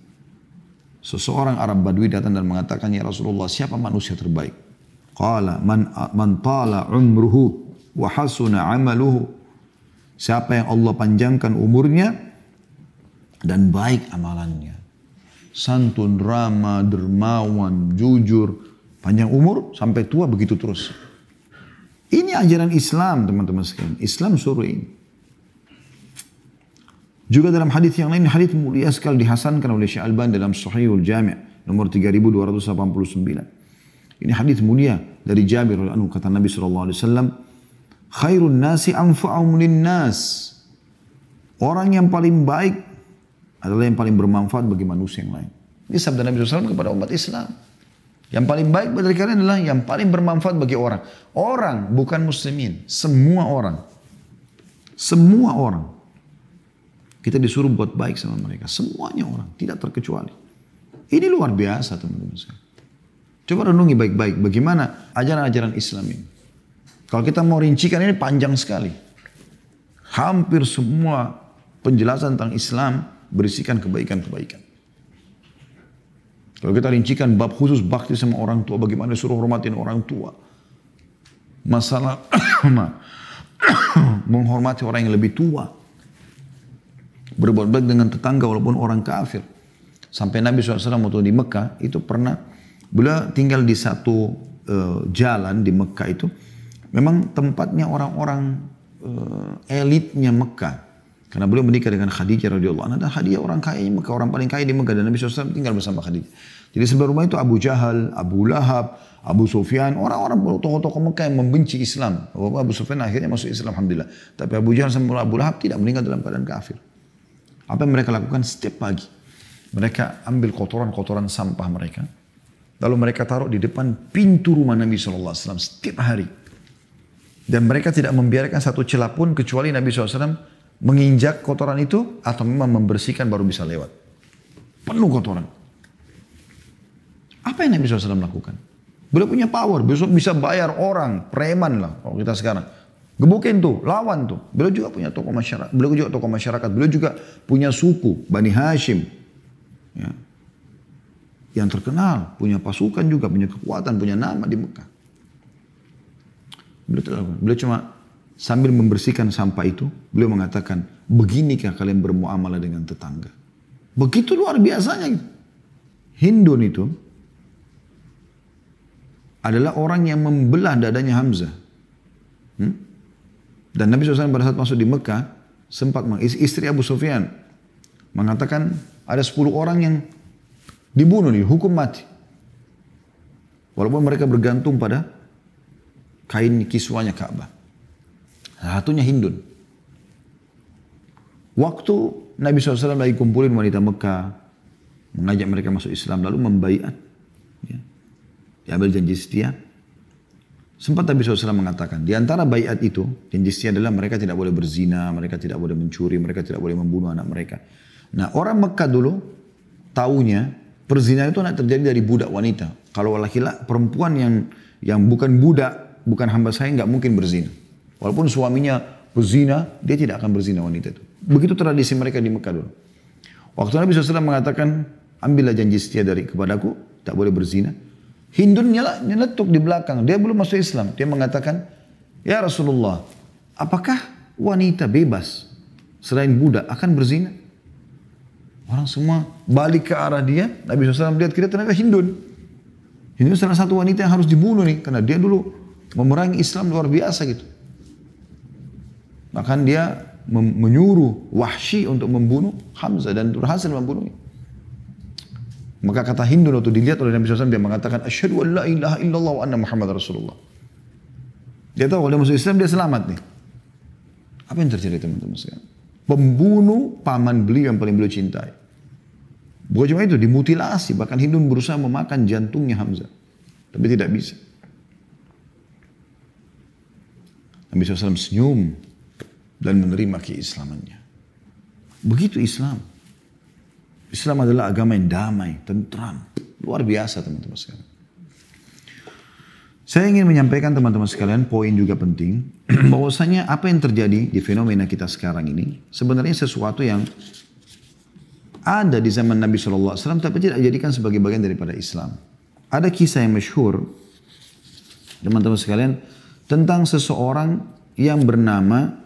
Seseorang Arab Badui datang dan mengatakan, ya Rasulullah, siapa manusia terbaik? Qala man tala umruhu wa hasuna amaluhu. Siapa yang Allah panjangkan umurnya dan baik amalannya. Santun, ramah, dermawan, jujur, panjang umur sampai tua begitu terus. Ini ajaran Islam, teman-teman sekalian. Islam suruh ini. Juga dalam hadis yang lain, hadis mulia sekali dihasankan oleh Syekh Albani dalam Sahihul Jami' nomor 3289. Ini hadis mulia dari Jabir radhiyallahu anhu, kata Nabi SAW, khairun nasi anfa'um linnas. Orang yang paling baik adalah yang paling bermanfaat bagi manusia yang lain. Ini sabda Nabi SAW kepada umat Islam. Yang paling baik dari kalian adalah yang paling bermanfaat bagi orang. Orang, bukan muslimin. Semua orang. Semua orang. Kita disuruh buat baik sama mereka. Semuanya orang. Tidak terkecuali. Ini luar biasa, teman-teman. Coba renungi baik-baik. Bagaimana ajaran-ajaran Islam ini. Kalau kita mau rincikan, ini panjang sekali. Hampir semua penjelasan tentang Islam berisikan kebaikan-kebaikan. Kalau kita rincikan bab khusus bakti sama orang tua. Bagaimana disuruh hormatin orang tua. Masalah menghormati orang yang lebih tua. Berbuat baik dengan tetangga walaupun orang kafir. Sampai Nabi SAW waktu di Mekah itu pernah, beliau tinggal di satu jalan di Mekah itu. Memang tempatnya orang-orang elitnya Mekah. Karena beliau menikah dengan Khadijah radhiyallahu anha. Dan Khadijah orang kaya Mekah, orang paling kaya di Mekah. Dan Nabi SAW tinggal bersama Khadijah. Jadi sebelah rumah itu Abu Jahal, Abu Lahab, Abu Sufyan. Orang-orang tokoh-tokoh Mekah yang membenci Islam. Abu Sufyan akhirnya masuk Islam, alhamdulillah. Tapi Abu Jahal sama Abu Lahab tidak meninggal dalam keadaan kafir. Apa yang mereka lakukan setiap pagi? Mereka ambil kotoran-kotoran sampah mereka. Lalu mereka taruh di depan pintu rumah Nabi SAW setiap hari. Dan mereka tidak membiarkan satu celah pun kecuali Nabi SAW menginjak kotoran itu atau memang membersihkan baru bisa lewat. Penuh kotoran. Apa yang Nabi SAW lakukan? Beliau punya power, besok bisa bayar orang, preman lah kalau kita sekarang. Gebukin tuh, lawan tuh. Beliau juga punya tokoh masyarakat. Beliau juga punya suku, Bani Hashim. Ya. Yang terkenal, punya pasukan juga, punya kekuatan, punya nama di Mekah. Beliau cuma sambil membersihkan sampah itu, beliau mengatakan, beginikah kalian bermuamalah dengan tetangga? Begitu luar biasanya. Gitu. Hindun itu adalah orang yang membelah dadanya Hamzah. Dan Nabi SAW pada saat masuk di Mekah, sempat istri Abu Sufyan mengatakan ada 10 orang yang dibunuh, dihukum mati. Walaupun mereka bergantung pada kain kiswanya Ka'bah. Satunya Hindun. Waktu Nabi SAW lagi kumpulin wanita Mekah, mengajak mereka masuk Islam, lalu membaiat. Ya. Diambil janji setia. Sempat Nabi SAW mengatakan, di antara baiat itu, janji setia adalah mereka tidak boleh berzina, mereka tidak boleh mencuri, mereka tidak boleh membunuh anak mereka. Nah orang Mekah dulu, taunya perzinahan itu tidak terjadi dari budak wanita. Kalau laki-laki, perempuan yang bukan budak, bukan hamba saya, nggak mungkin berzina. Walaupun suaminya berzina, dia tidak akan berzina wanita itu. Begitu tradisi mereka di Mekah dulu. Waktu Nabi SAW mengatakan, ambillah janji setia kepadaku, tak boleh berzina. Hindun nyeletuk di belakang. Dia belum masuk Islam. Dia mengatakan, ya Rasulullah, apakah wanita bebas selain budak akan berzina? Orang semua balik ke arah dia. Nabi SAW melihat kira ternyata Hindun. Hindun salah satu wanita yang harus dibunuh nih. Karena dia dulu memerangi Islam luar biasa gitu. Bahkan dia menyuruh Wahsy untuk membunuh Hamzah dan berhasil membunuhnya. Maka kata Hindun waktu dilihat oleh Nabi SAW, dia mengatakan, asyhadu an la ilaha illallah wa anna Muhammad Rasulullah. Dia tahu kalau dia masuk Islam, dia selamat nih. Apa yang terjadi teman-teman sekalian? Pembunuh paman beliau yang paling beliau cintai. Bukan cuma itu, dimutilasi. Bahkan Hindun berusaha memakan jantungnya Hamzah. Tapi tidak bisa. Nabi SAW senyum dan menerima keislamannya. Begitu Islam. Islam adalah agama yang damai, tentram. Luar biasa teman-teman sekalian. Saya ingin menyampaikan teman-teman sekalian, poin juga penting. Bahwasanya apa yang terjadi di fenomena kita sekarang ini, sebenarnya sesuatu yang ada di zaman Nabi SAW, tapi tidak dijadikan sebagai bagian daripada Islam. Ada kisah yang masyhur, teman-teman sekalian, tentang seseorang yang bernama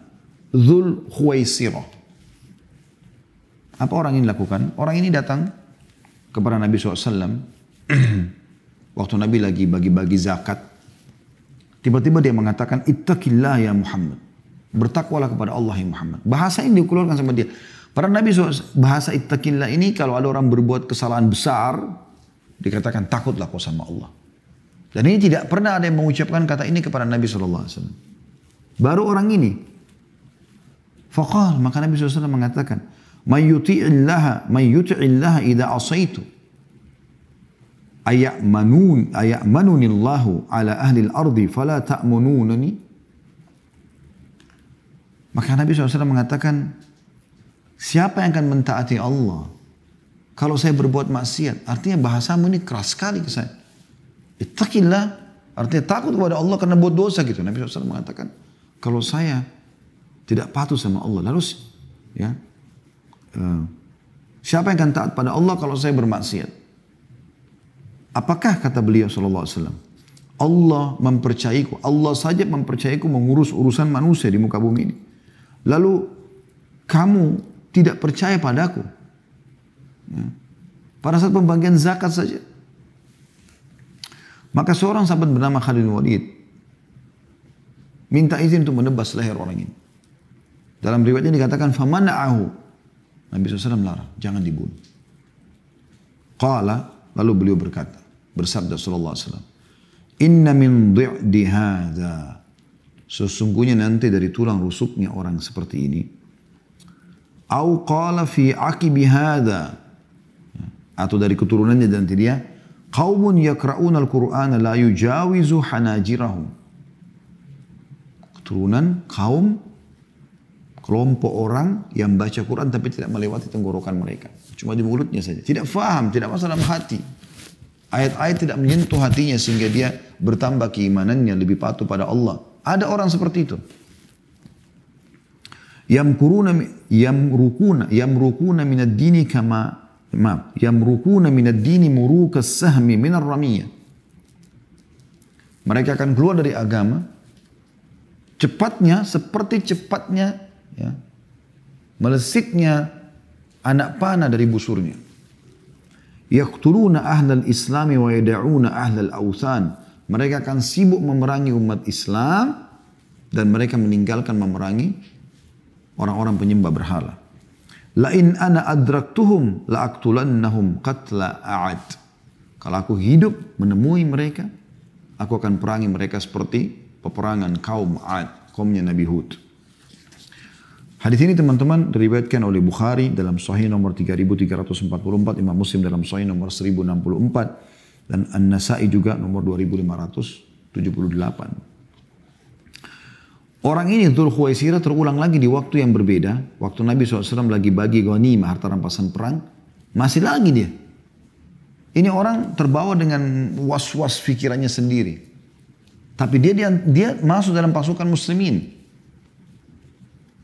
Dzul Khuwaisirah. Apa orang ini lakukan? Orang ini datang kepada Nabi SAW. Waktu Nabi lagi bagi-bagi zakat. Tiba-tiba dia mengatakan, Ittaqillah ya Muhammad. Bertakwalah kepada Allah ya Muhammad. Bahasa ini dikeluarkan sama dia. Para Nabi SAW, bahasa Ittaqillah ini kalau ada orang berbuat kesalahan besar, dikatakan takutlah kau sama Allah. Dan ini tidak pernah ada yang mengucapkan kata ini kepada Nabi SAW. Baru orang ini. Faqal, maka Nabi SAW mengatakan, Man yuti'illaha idha asaitu. Aya'manunillahu ala ahli al-ardi fala ta'mununani. Maka Nabi SAW mengatakan, siapa yang akan mentaati Allah kalau saya berbuat maksiat? Artinya bahasamu ini keras sekali ke saya. Ittaqillah, artinya takut kepada Allah karena buat dosa gitu. Nabi SAW mengatakan, kalau saya tidak patuh sama Allah, lalu ya, siapa yang akan taat pada Allah kalau saya bermaksiat? Apakah kata beliau sallallahu alaihi wasallam, Allah mempercayaiku, Allah saja mempercayaiku mengurus urusan manusia di muka bumi ini. Lalu kamu tidak percaya padaku? Ya. Pada saat pembagian zakat saja. Maka seorang sahabat bernama Khalid bin Walid minta izin untuk menebas leher orang ini. Dalam riwayatnya dikatakan famana'ahu. Nabi SAW larang, jangan dibunuh. Qala, lalu beliau berkata, bersabda sallallahu alaihi wasallam, Inna min dhi'di hadha. Sesungguhnya nanti dari tulang rusuknya orang seperti ini. Au qala fi aqibi hadha. Atau dari keturunannya nanti dia, qaumun yaqra'una al-Qur'ana la yujawizu hanajirahum. Keturunan kaum kelompok orang yang baca Quran tapi tidak melewati tenggorokan mereka. Cuma di mulutnya saja. Tidak faham, tidak masuk dalam hati. Ayat-ayat tidak menyentuh hatinya sehingga dia bertambah keimanannya, lebih patuh pada Allah. Ada orang seperti itu. Yamrukuna minad dini yamrukuna minad dini murukas sahmi minar ramiyah. Mereka akan keluar dari agama cepatnya seperti cepatnya ya, melesitnya anak panah dari busurnya. Yaqtuluna ahlal islami wa yada'una ahlal awthan. Mereka akan sibuk memerangi umat Islam dan mereka meninggalkan memerangi orang-orang penyembah berhala. La in ana adraktuhum la aqtulannahum qatla a'ad. Kalau aku hidup menemui mereka, aku akan perangi mereka seperti peperangan kaum 'Ad, kaumnya Nabi Hud. Hadis ini teman-teman diriwayatkan oleh Bukhari dalam Sahih nomor 3344, Imam Muslim dalam Sahih nomor 1064 dan An-Nasa'i juga nomor 2578. Orang ini Dzul Khuwaisirah terulang lagi di waktu yang berbeda, waktu Nabi SAW lagi bagi ghanimah harta rampasan perang, masih lagi dia. Ini orang terbawa dengan was-was pikirannya sendiri. Tapi dia masuk dalam pasukan muslimin.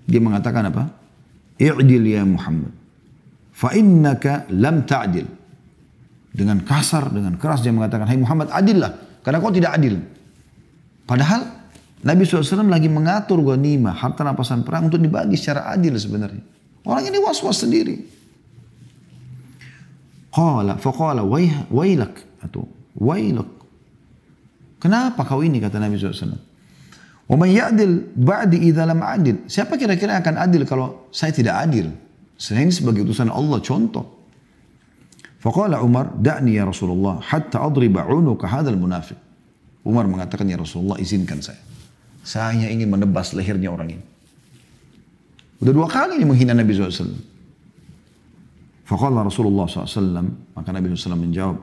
Dia mengatakan apa? I'dil ya Muhammad. Fa innaka lam ta'dil. Dengan kasar, dengan keras dia mengatakan, hai Muhammad, adillah. Karena kau tidak adil. Padahal Nabi SAW lagi mengatur ghanimah, harta rampasan perang untuk dibagi secara adil sebenarnya. Orang ini was-was sendiri. Faqala wailak. Atau wailak. Kenapa kau ini, kata Nabi SAW. Wa man ya'dil ba'di idza lam adil. Siapa kira-kira akan adil kalau saya tidak adil? Saya ini sebagai utusan Allah, contoh. Faqala Umar, da'ni ya Rasulullah hatta adriba 'unuka hadzal munafiq. Umar mengatakan, ya Rasulullah, izinkan saya. Saya hanya ingin menebas lehernya orang ini. Udah 2 kali ini menghina Nabi SAW. Faqala Rasulullah SAW, maka Nabi SAW menjawab,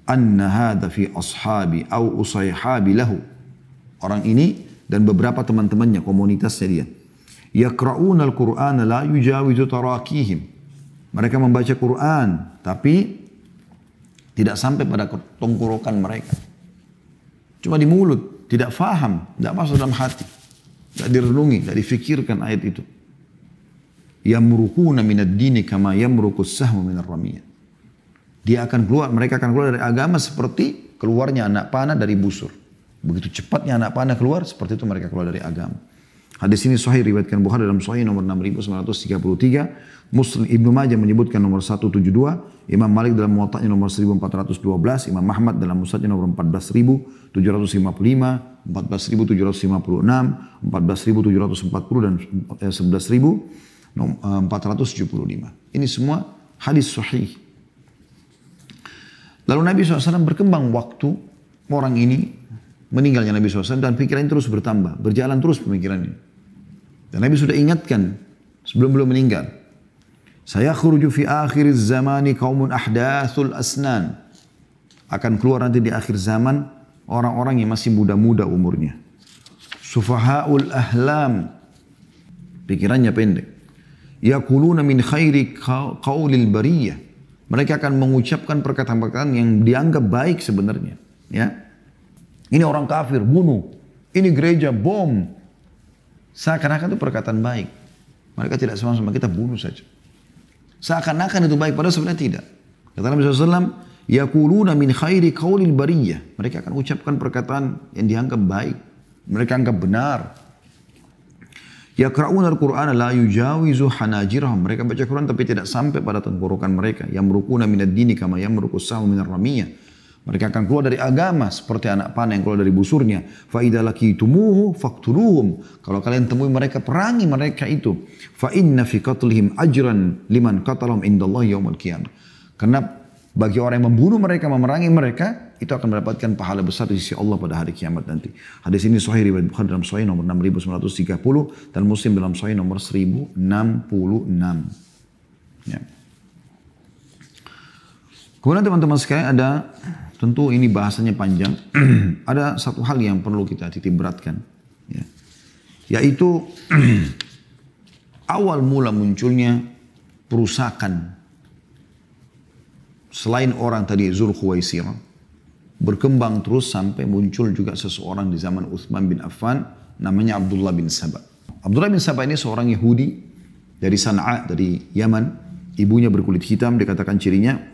anna hadha fi ashabi au usayhabi lahu. Orang ini dan beberapa teman-temannya, komunitasnya dia. Yaqra'una al-Qur'ana la yujawizu tarakihim. Mereka membaca Quran, tapi tidak sampai pada tenggorokan mereka. Cuma di mulut, tidak faham, tidak masuk dalam hati. Tidak direnungi, tidak difikirkan ayat itu. Yamruquna minad dini kama yamruqus sahmu minar ramiyah. Mereka akan keluar dari agama seperti keluarnya anak panah dari busur. Begitu cepatnya anak panah keluar, seperti itu mereka keluar dari agama. Hadis ini sahih riwayatkan Bukhari dalam Sahih nomor 6933, Muslim Ibnu Majah menyebutkan nomor 172, Imam Malik dalam Muwatta'nya nomor 1412, Imam Ahmad dalam Musnadnya nomor 14755, 14756, 14740 dan 11475. Ini semua hadis sahih. Lalu Nabi SAW berkembang waktu orang ini meninggalnya Nabi SAW dan pikiran terus bertambah, berjalan terus pemikirannya. Dan Nabi sudah ingatkan sebelum beliau meninggal. Saya khuruju fi akhir zamani qaumun ahdathul asnan. Akan keluar nanti di akhir zaman orang-orang yang masih muda-muda umurnya. Sufahaul ahlam. Pikirannya pendek. Yaquluna min khairi qaulil bariyah. Mereka akan mengucapkan perkataan-perkataan yang dianggap baik sebenarnya. Ya. Ini orang kafir, bunuh. Ini gereja, bom. Seakan-akan itu perkataan baik. Mereka tidak sama-sama kita bunuh saja. Seakan-akan itu baik, padahal sebenarnya tidak. Kata Nabi SAW, yaquluna min khairi qaulil bariyah. Mereka akan ucapkan perkataan yang dianggap baik. Mereka anggap benar. Yaqra'una al-Qur'ana la yujawizu hanajirahum. Mereka baca Quran tapi tidak sampai pada tenggorokan mereka. Yamruquna minad dini kama yamruqus sahmu minar ramiyah. Mereka akan keluar dari agama seperti anak panah yang keluar dari busurnya. Fa idza laqitumuhu faqtuluhum. Kalau kalian temui mereka, perangi mereka itu. Fa inna fi qatlihim ajran liman qatalahum indallahi yaumil qiyamah. Karena bagi orang yang membunuh mereka, memerangi mereka, itu akan mendapatkan pahala besar di sisi Allah pada hari kiamat nanti. Hadis ini sahih riwayat Bukhari dalam Sahih nomor 6930 dan Muslim dalam Sahih nomor 1066. Ya. Kemudian teman-teman sekalian ada, tentu ini bahasanya panjang, ada satu hal yang perlu kita titik beratkan, ya. Yaitu awal mula munculnya perusakan selain orang tadi Zulkhuwaisirah, berkembang terus sampai muncul juga seseorang di zaman Uthman bin Affan, namanya Abdullah bin Saba. Abdullah bin Saba ini seorang Yahudi dari Sana'a, dari Yaman. Ibunya berkulit hitam, dikatakan cirinya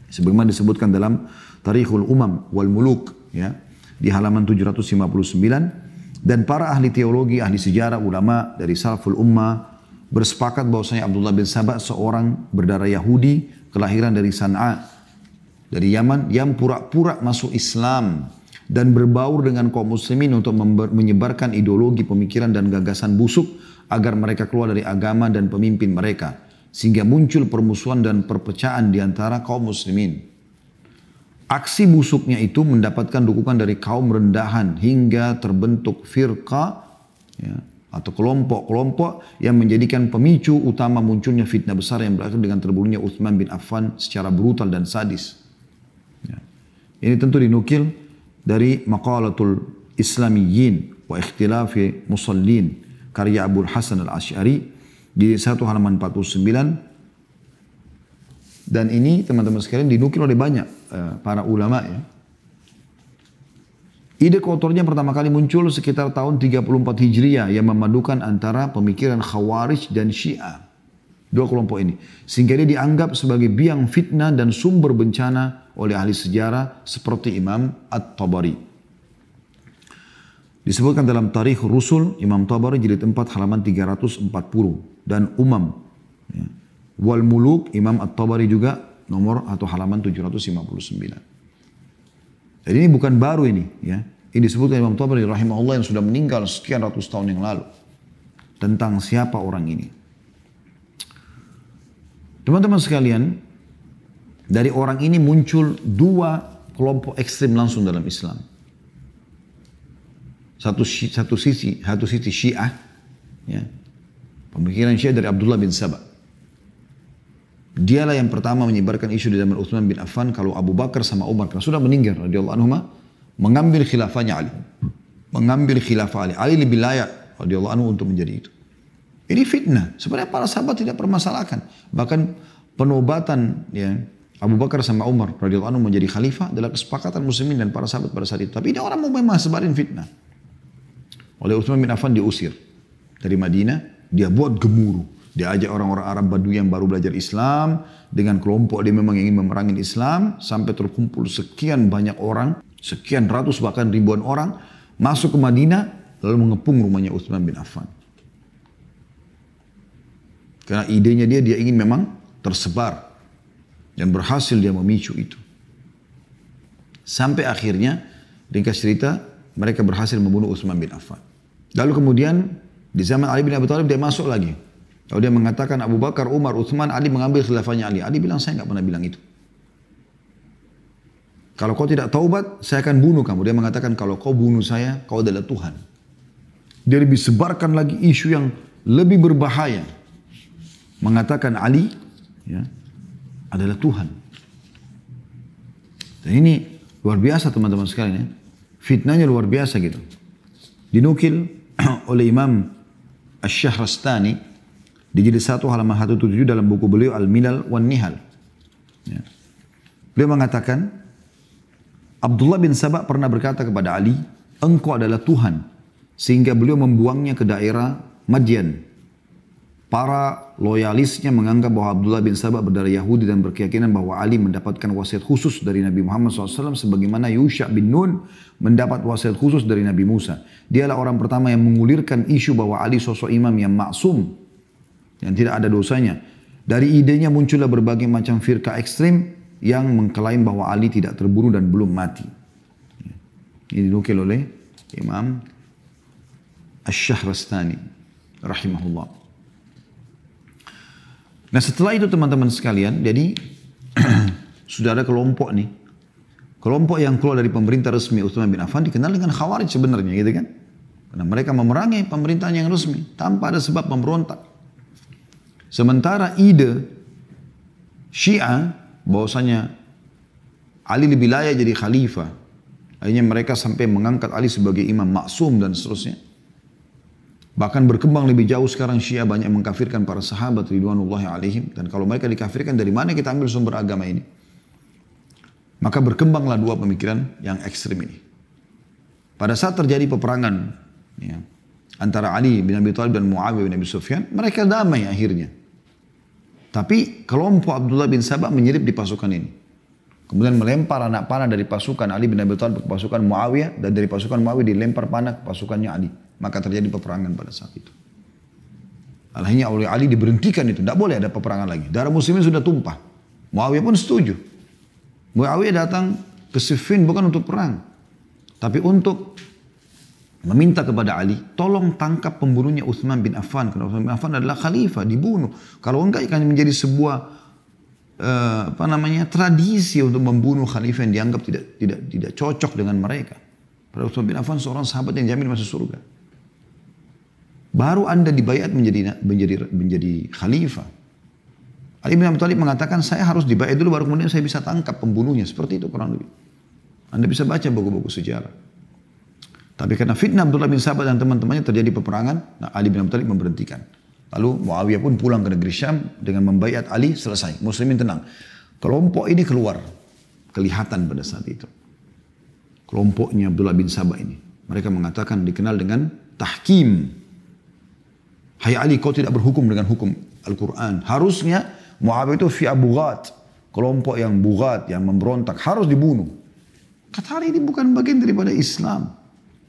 sebagaimana disebutkan dalam Tarikhul Umam wal Muluk, ya, di halaman 759. Dan para ahli teologi, ahli sejarah, ulama dari Salaful Ummah bersepakat bahwasanya Abdullah bin Saba seorang berdarah Yahudi, kelahiran dari Sana'a, dari Yaman, yang pura-pura masuk Islam dan berbaur dengan kaum muslimin untuk menyebarkan ideologi, pemikiran dan gagasan busuk agar mereka keluar dari agama dan pemimpin mereka, sehingga muncul permusuhan dan perpecahan di antara kaum muslimin. Aksi busuknya itu mendapatkan dukungan dari kaum rendahan hingga terbentuk firqa, ya, atau kelompok-kelompok yang menjadikan pemicu utama munculnya fitnah besar yang berakhir dengan terbunuhnya Uthman bin Affan secara brutal dan sadis. Ya. Ini tentu dinukil dari Maqalatul Islamiyyin wa Ikhtilafi Musallin karya Abul Hasan al-Asy'ari di 1 halaman 49. Dan ini teman-teman sekalian dinukil oleh banyak para ulama, ya. Ide kotornya pertama kali muncul sekitar tahun 34 Hijriah yang memadukan antara pemikiran Khawarij dan Syiah. Dua kelompok ini. Sehingga dia dianggap sebagai biang fitnah dan sumber bencana oleh ahli sejarah seperti Imam At-Tabari. Disebutkan dalam Tarikh Rusul Imam Tabari jilid 4 halaman 340 dan Umam, ya, wal Muluk Imam At-Tabari juga nomor atau halaman 759. Jadi ini bukan baru ini, ya. Ini disebutkan Imam Tabari rahimahullah yang sudah meninggal sekian ratus tahun yang lalu. Tentang siapa orang ini. Teman-teman sekalian, dari orang ini muncul dua kelompok ekstrim langsung dalam Islam. Satu sisi Syiah, ya. Pemikiran Syiah dari Abdullah bin Saba. Dialah yang pertama menyebarkan isu di zaman Utsman bin Affan kalau Abu Bakar sama Umar karena sudah meninggal radhiyallahu anhuma mengambil khilafahnya Ali. Mengambil khilafah Ali. Ali lebih layak radhiyallahu anhu untuk menjadi itu. Ini fitnah. Sebenarnya para sahabat tidak permasalahkan. Bahkan penobatan ya Abu Bakar sama Umar radhiyallahu anhu menjadi khalifah adalah kesepakatan muslimin dan para sahabat pada saat itu. Tapi ini orang mau memang sebarin fitnah. Oleh Utsman bin Affan diusir dari Madinah, dia buat gemuruh. Dia ajak orang-orang Arab Badui yang baru belajar Islam dengan kelompok dia memang ingin memerangi Islam sampai terkumpul sekian banyak orang, sekian ratus bahkan ribuan orang masuk ke Madinah lalu mengepung rumahnya Utsman bin Affan. Karena idenya dia ingin memang tersebar dan berhasil dia memicu itu. Sampai akhirnya ringkas cerita mereka berhasil membunuh Utsman bin Affan. Lalu kemudian di zaman Ali bin Abi Thalib dia masuk lagi. Lalu dia mengatakan Abu Bakar, Umar, Utsman, Ali mengambil khilafahnya Ali. Ali bilang saya nggak pernah bilang itu. Kalau kau tidak taubat, saya akan bunuh kamu. Dia mengatakan kalau kau bunuh saya, kau adalah Tuhan. Dia lebih sebarkan lagi isu yang lebih berbahaya. Mengatakan Ali ya, adalah Tuhan. Dan ini luar biasa teman-teman sekalian ya. Fitnahnya luar biasa gitu. Dinukil oleh Imam Asy-Syahrastani di jilid 1 halaman 177 dalam buku beliau Al-Milal wan Nihal. Ya. Beliau mengatakan, Abdullah bin Sabah pernah berkata kepada Ali, engkau adalah Tuhan. Sehingga beliau membuangnya ke daerah Madian. Para loyalisnya menganggap bahwa Abdullah bin Sabah berdarah Yahudi dan berkeyakinan bahwa Ali mendapatkan wasiat khusus dari Nabi Muhammad SAW sebagaimana Yusha bin Nun mendapat wasiat khusus dari Nabi Musa. Dialah orang pertama yang mengulirkan isu bahwa Ali sosok imam yang maksum, yang tidak ada dosanya. Dari idenya muncullah berbagai macam firqah ekstrim yang mengklaim bahwa Ali tidak terbunuh dan belum mati. Ini dinukil oleh Imam Asy-Syahrastani rahimahullah. Nah setelah itu teman-teman sekalian, jadi sudah ada kelompok nih. Kelompok yang keluar dari pemerintah resmi Utsman bin Affan dikenal dengan Khawarij sebenarnya gitu kan. Karena mereka memerangi pemerintahan yang resmi tanpa ada sebab pemberontak. Sementara ide Syiah bahwasanya Ali lebih layak jadi khalifah. Akhirnya mereka sampai mengangkat Ali sebagai imam maksum dan seterusnya. Bahkan berkembang lebih jauh sekarang Syiah banyak mengkafirkan para sahabat ridwanullahi alaihim. Dan kalau mereka dikafirkan dari mana kita ambil sumber agama ini? Maka berkembanglah dua pemikiran yang ekstrim ini. Pada saat terjadi peperangan ya, antara Ali bin Abi Thalib dan Muawiyah bin Abi Sufyan, mereka damai akhirnya. Tapi kelompok Abdullah bin Sabah menyelip di pasukan ini. Kemudian melempar anak panah dari pasukan Ali bin Abi Thalib ke pasukan Muawiyah, dan dari pasukan Muawiyah dilempar panah ke pasukannya Ali. Maka terjadi peperangan pada saat itu. Akhirnya oleh Ali diberhentikan itu, tidak boleh ada peperangan lagi. Darah muslimin sudah tumpah. Muawiyah pun setuju. Muawiyah datang ke Siffin bukan untuk perang, tapi untuk meminta kepada Ali, tolong tangkap pembunuhnya Utsman bin Affan. Karena Utsman bin Affan adalah khalifah, dibunuh. Kalau enggak akan menjadi sebuah tradisi untuk membunuh khalifah yang dianggap tidak cocok dengan mereka. Padahal Utsman bin Affan seorang sahabat yang jamin masuk surga. Baru Anda dibayat menjadi khalifah. Ali bin Abi Thalib mengatakan saya harus dibayat dulu baru kemudian saya bisa tangkap pembunuhnya. Seperti itu kurang lebih. Anda bisa baca buku-buku sejarah. Tapi karena fitnah Abdullah bin Sabah dan teman-temannya terjadi peperangan, nah Ali bin Abi Thalib memberhentikan. Lalu Muawiyah pun pulang ke negeri Syam dengan membayat Ali, selesai. Muslimin tenang. Kelompok ini keluar, kelihatan pada saat itu. Kelompoknya Abdullah bin Sabah ini. Mereka mengatakan dikenal dengan tahkim. Hai Ali, kau tidak berhukum dengan hukum Al-Quran. Harusnya Muawiyah itu fi abughat. Kelompok yang bughat, yang memberontak, harus dibunuh. Kata Ali ini bukan bagian daripada Islam.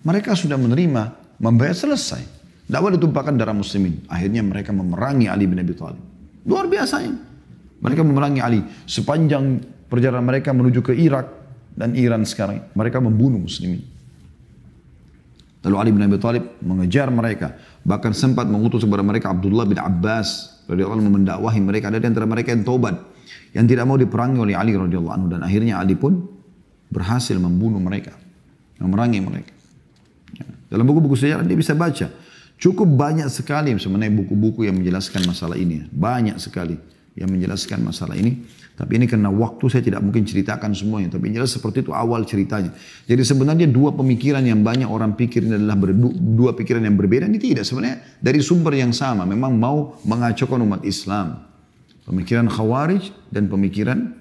Mereka sudah menerima, membayar selesai. Tidak boleh tumpahkan darah muslimin. Akhirnya mereka memerangi Ali bin Abi Thalib. Luar biasa ya. Mereka memerangi Ali. Sepanjang perjalanan mereka menuju ke Irak dan Iran sekarang. Mereka membunuh muslimin. Lalu Ali bin Abi Thalib mengejar mereka. Bahkan sempat mengutus kepada mereka Abdullah bin Abbas radhiyallahu anhu mendakwahi mereka. Ada di antara mereka yang taubat. Yang tidak mau diperangi oleh Ali radhiyallahu anhu. Dan akhirnya Ali pun berhasil membunuh mereka. Memerangi mereka. Dalam buku-buku sejarah dia bisa baca. Cukup banyak sekali sebenarnya buku-buku yang menjelaskan masalah ini. Banyak sekali. yang menjelaskan masalah ini. Tapi ini karena waktu saya tidak mungkin ceritakan semuanya. Tapi jelas seperti itu awal ceritanya. Jadi sebenarnya dua pemikiran yang banyak orang pikir ini adalah dua pikiran yang berbeda. Ini tidak. Sebenarnya dari sumber yang sama. Memang mau mengacaukan umat Islam. Pemikiran Khawarij dan pemikiran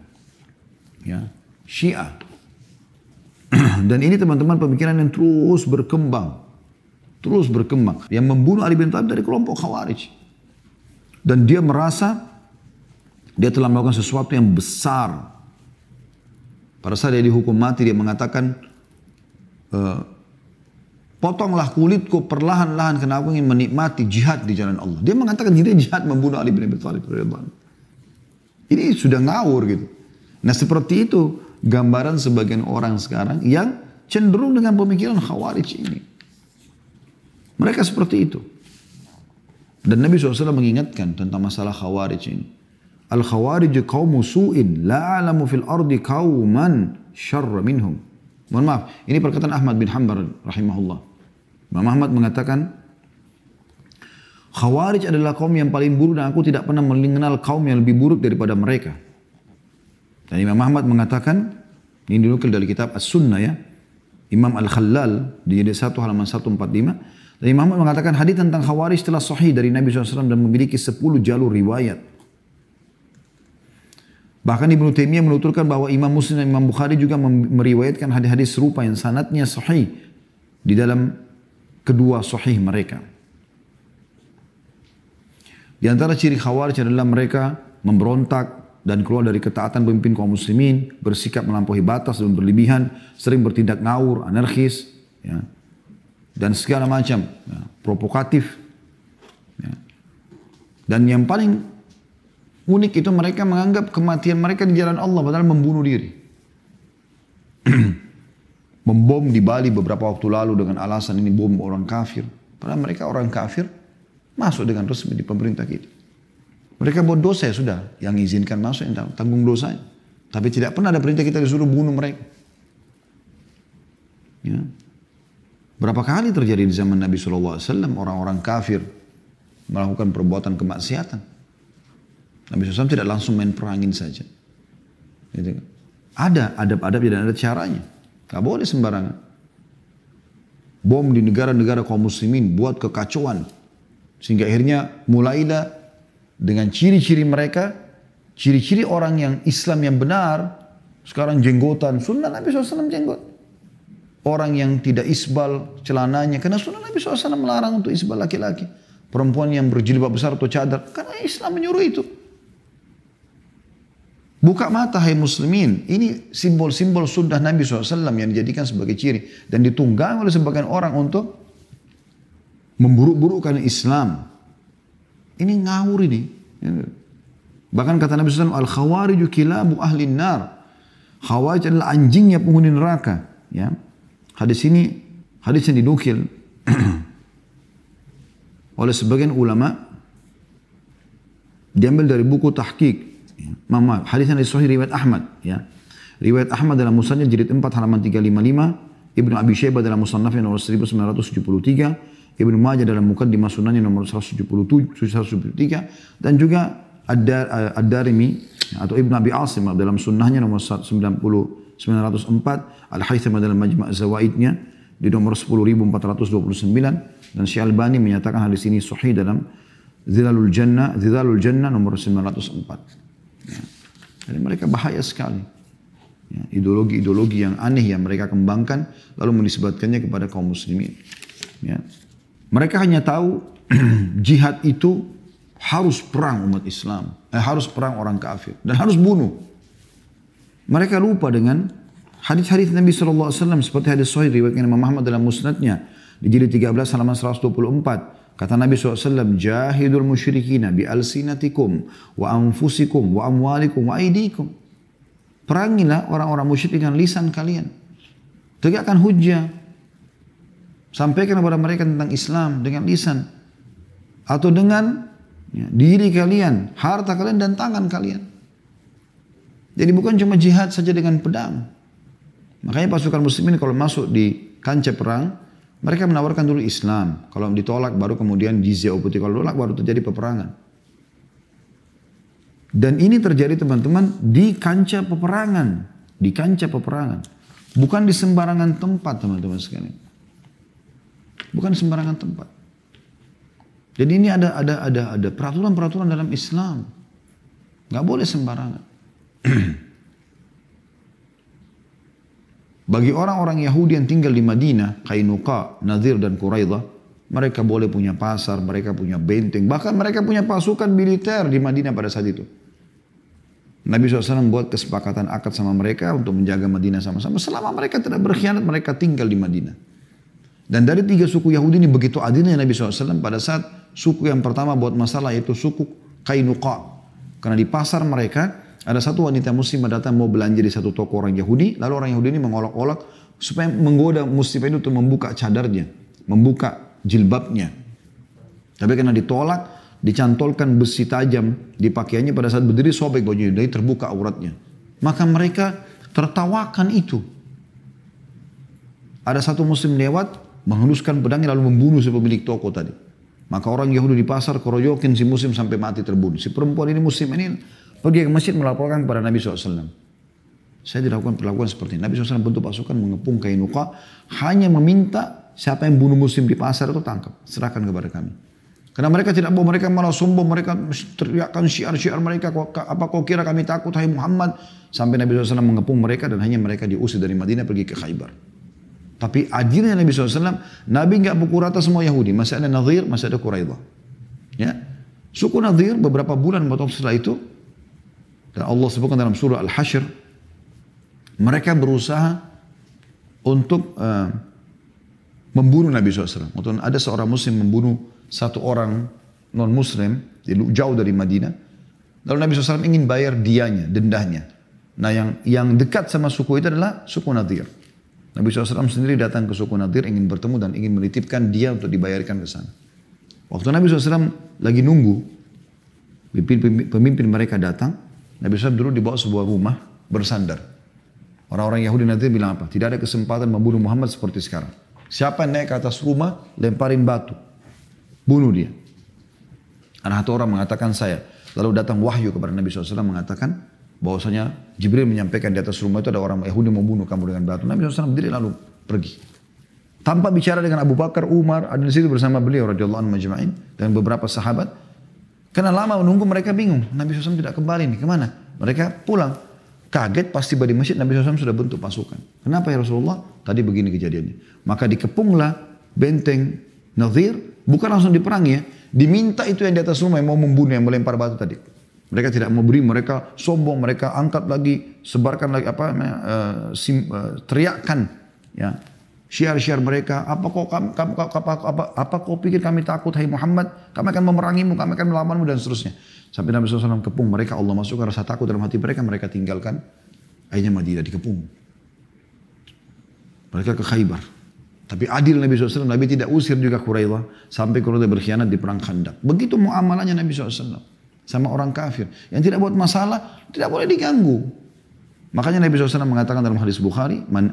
ya, Syiah. Dan ini teman-teman pemikiran yang terus berkembang. Terus berkembang. Yang membunuh Ali bin Thalib dari kelompok Khawarij. Dan dia merasa dia telah melakukan sesuatu yang besar. Pada saat dia dihukum mati, dia mengatakan, potonglah kulitku perlahan-lahan karena aku ingin menikmati jihad di jalan Allah. Dia mengatakan dia jihad membunuh Ali bin Abi Thalib. Ini sudah ngawur gitu. Nah seperti itu gambaran sebagian orang sekarang yang cenderung dengan pemikiran Khawarij ini. Mereka seperti itu. Dan Nabi SAW mengingatkan tentang masalah Khawarij ini. Al-Khawarij qawmu su'in la a'lamu fil ardi qawman syarra minhum. Mohon maaf, ini perkataan Ahmad bin Hanbal rahimahullah. Imam Ahmad mengatakan, Khawarij adalah kaum yang paling buruk dan aku tidak pernah mengenal kaum yang lebih buruk daripada mereka. Dan Imam Ahmad mengatakan, ini dinukil dari kitab As-Sunnah ya, Imam Al-Khallal di jilid 1 halaman 145. Dan Imam Ahmad mengatakan hadis tentang Khawarij telah sahih dari Nabi SAW dan memiliki 10 jalur riwayat. Bahkan Ibnu Taimiyah menuturkan bahwa Imam Muslim dan Imam Bukhari juga meriwayatkan hadis-hadis serupa yang sanadnya sahih di dalam kedua sahih mereka. Di antara ciri Khawarij adalah mereka memberontak dan keluar dari ketaatan pemimpin kaum muslimin, bersikap melampaui batas dan berlebihan, sering bertindak ngawur, anarkis, ya, dan segala macam, ya, provokatif. Ya. Dan yang paling unik itu mereka menganggap kematian mereka di jalan Allah padahal membunuh diri. Membom di Bali beberapa waktu lalu dengan alasan ini bom orang kafir. Padahal mereka orang kafir masuk dengan resmi di pemerintah kita. Mereka buat dosa ya sudah, yang izinkan masuk yang tanggung dosanya. Tapi tidak pernah ada perintah kita disuruh bunuh mereka. Ya. Berapa kali terjadi di zaman Nabi SAW orang-orang kafir melakukan perbuatan kemaksiatan. Nabi SAW tidak langsung main perangin saja. Gitu. Ada adab-adab dan ada caranya. Gak boleh sembarangan. Bom di negara-negara kaum muslimin buat kekacauan. Sehingga akhirnya mulailah dengan ciri-ciri mereka, ciri-ciri orang yang Islam yang benar, sekarang jenggotan, sunnah Nabi SAW jenggot. Orang yang tidak isbal celananya, karena sunnah Nabi SAW melarang untuk isbal laki-laki. Perempuan yang berjilbab besar atau cadar, karena Islam menyuruh itu. Buka mata hai muslimin. Ini simbol-simbol sunnah Nabi SAW yang dijadikan sebagai ciri. Dan ditunggang oleh sebagian orang untuk memburuk-burukkan Islam. Ini ngawur ini. Bahkan kata Nabi SAW, Al-Khawariju kilabu ahlin nar. Khawarij adalah anjingnya penghuni neraka. Ya. Hadis ini, hadis yang dinukil oleh sebagian ulama, diambil dari buku tahqiq. Mama, hadis yang sahih riwayat Ahmad, ya. Riwayat Ahmad dalam Musnadnya jilid 4 halaman 355, Ibnu Abi Syaibah dalam Musannafnya nomor 1973, Ibnu Majah dalam Muqaddimah Sunannya nomor 173 dan juga Ad-Darimi atau Ibnu Abi Asim dalam Sunnahnya nomor 904, Al-Haytham dalam Majma' Zawaidnya di nomor 10.429 dan Syekh Albani menyatakan hadis ini sahih dalam Zilalul Jannah nomor 904. Ya. Jadi mereka bahaya sekali. Ya, ideologi-ideologi yang aneh yang mereka kembangkan lalu menisbatkannya kepada kaum muslimin. Ya. Mereka hanya tahu jihad itu harus perang umat Islam, harus perang orang kafir dan harus bunuh. Mereka lupa dengan hadis-hadis Nabi SAW seperti hadis sahih riwayat Imam Ahmad dalam Musnadnya di jilid 13 halaman 124. Kata Nabi SAW, jahidul musyrikina bi alsinatikum wa anfusikum wa amwalikum wa aidikum. Perangilah orang-orang musyrik dengan lisan kalian. Tegakkan hujjah. Sampaikan kepada mereka tentang Islam dengan lisan. Atau dengan diri kalian, harta kalian dan tangan kalian. Jadi bukan cuma jihad saja dengan pedang. Makanya pasukan muslimin kalau masuk di kancah perang, mereka menawarkan dulu Islam. Kalau ditolak baru kemudian jizyah upeti. Kalau ditolak baru terjadi peperangan. Dan ini terjadi teman-teman di kancah peperangan. Di kancah peperangan. Bukan di sembarangan tempat teman-teman sekalian. Bukan sembarangan tempat. Jadi ini ada peraturan-peraturan dalam Islam. Nggak boleh sembarangan. Bagi orang-orang Yahudi yang tinggal di Madinah, Qainuqa, Nadir dan Quraidah, mereka boleh punya pasar, mereka punya benteng, bahkan mereka punya pasukan militer di Madinah pada saat itu. Nabi SAW buat kesepakatan akad sama mereka untuk menjaga Madinah sama-sama. Selama mereka tidak berkhianat, mereka tinggal di Madinah. Dan dari 3 suku Yahudi ini begitu adilnya Nabi SAW pada saat suku yang pertama buat masalah yaitu suku Qainuqa. Karena di pasar mereka ada satu wanita muslimah datang mau belanja di satu toko orang Yahudi. Lalu orang Yahudi ini mengolok-olok supaya menggoda muslimah itu untuk membuka cadarnya, membuka jilbabnya. Tapi karena ditolak, dicantolkan besi tajam di pakaiannya pada saat berdiri sobek bajunya, jadi terbuka auratnya. Maka mereka tertawakan itu. Ada satu muslim lewat, menghenuskan pedangnya lalu membunuh si pemilik toko tadi. Maka orang Yahudi di pasar keroyokin si muslim sampai mati terbunuh. Si perempuan ini muslim ini pergi ke masjid melaporkan kepada Nabi SAW. Saya dilakukan perlakuan seperti ini. Nabi SAW bentuk pasukan mengepung Qainuqa, hanya meminta siapa yang bunuh muslim di pasar itu tangkap, serahkan kepada kami. Karena mereka tidak mau, mereka malah sombong, mereka teriakkan syiar-syiar mereka, apa kau kira kami takut hai Muhammad? Sampai Nabi SAW mengepung mereka dan hanya mereka diusir dari Madinah pergi ke Khaybar. Tapi adilnya Nabi SAW, Nabi nggak pukul rata semua Yahudi, masih ada Nadir, masih ada Quraidah. Ya. Suku Nadir beberapa bulan setelah itu, dan Allah sebutkan dalam surah Al-Hashr, mereka berusaha untuk membunuh Nabi SAW. Ada seorang muslim membunuh satu orang non-muslim jauh dari Madinah. Lalu Nabi SAW ingin bayar dianya, dendahnya. Nah yang dekat sama suku itu adalah suku Nadir. Nabi SAW sendiri datang ke suku Nadir ingin bertemu dan ingin menitipkan dia untuk dibayarkan ke sana. Waktu Nabi SAW lagi nunggu, pemimpin mereka datang, Nabi SAW dulu dibawa sebuah rumah bersandar. Orang-orang Yahudi Nadir bilang apa? Tidak ada kesempatan membunuh Muhammad seperti sekarang. Siapa yang naik ke atas rumah, lemparin batu. Bunuh dia. Ada satu orang mengatakan saya. Lalu datang wahyu kepada Nabi SAW mengatakan bahwasanya Jibril menyampaikan di atas rumah itu ada orang Yahudi mau bunuh kamu dengan batu. Nabi SAW berdiri lalu pergi. Tanpa bicara dengan Abu Bakar, Umar, ada di situ bersama beliau radhiyallahu anhu majma'in dan beberapa sahabat. Karena lama menunggu mereka bingung. Nabi SAW tidak kembali nih kemana? Mereka pulang. Kaget pasti di masjid Nabi SAW sudah bentuk pasukan. Kenapa ya Rasulullah? Tadi begini kejadiannya. Maka dikepunglah benteng Nadir. Bukan langsung diperangi ya. Diminta itu yang di atas rumah yang mau membunuh, yang melempar batu tadi. Mereka tidak mau beri, mereka sombong, mereka angkat lagi, sebarkan lagi teriakkan ya. Syiar-syiar mereka, apa kau pikir kami takut hai Muhammad? Kami akan memerangimu, kami akan melawanmu dan seterusnya. Sampai Nabi SAW kepung mereka, Allah masukkan rasa takut dalam hati mereka, mereka tinggalkan. Akhirnya Madinah dikepung. Mereka ke Khaybar. Tapi adil Nabi SAW, Nabi tidak usir juga Quraidah. Sampai Quraidah berkhianat di perang Khandaq. Begitu muamalahnya Nabi SAW. Sama orang kafir. Yang tidak buat masalah, tidak boleh diganggu. Makanya Nabi SAW mengatakan dalam hadis Bukhari, Man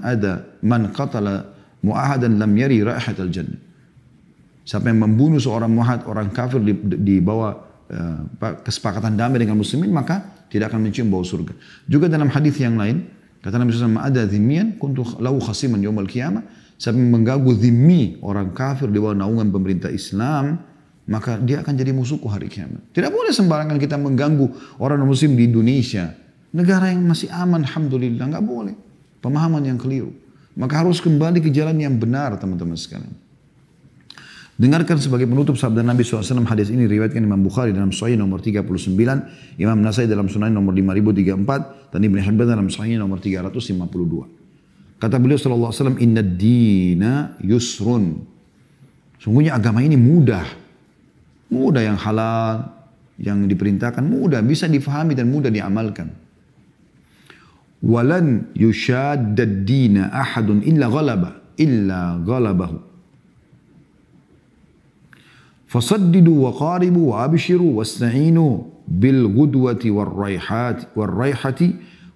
qatala mu'ahadan lam yari raihatal jannah. Siapa yang membunuh seorang mu'ahad, orang kafir di bawah kesepakatan damai dengan muslimin, maka tidak akan mencium bau surga. Juga dalam hadis yang lain, kata Nabi SAW, Ma'ada dhimmiyan kuntu lahu khasiman yawmal qiyamah. Siapa yang mengganggu dhimmi, orang kafir di bawah naungan pemerintah Islam, maka dia akan jadi musuhku hari kiamat. Tidak boleh sembarangan kita mengganggu orang muslim di Indonesia. Negara yang masih aman, alhamdulillah, nggak boleh. Pemahaman yang keliru. Maka harus kembali ke jalan yang benar, teman-teman sekalian. Dengarkan sebagai penutup sabda Nabi SAW, hadis ini riwayatkan Imam Bukhari dalam Sahih nomor 39, Imam Nasai dalam Sunan nomor 5034, dan Ibn Hibban dalam Sahih nomor 352. Kata beliau SAW, Inna dina yusrun. Sungguhnya agama ini mudah. Mudah, yang halal, yang diperintahkan mudah, bisa difahami dan mudah diamalkan. Walan yushaddad dina ahadun illa ghalabahu. Fasaddidu wa qaribu wa abshiru wasta'inu bil ghudwati war raihati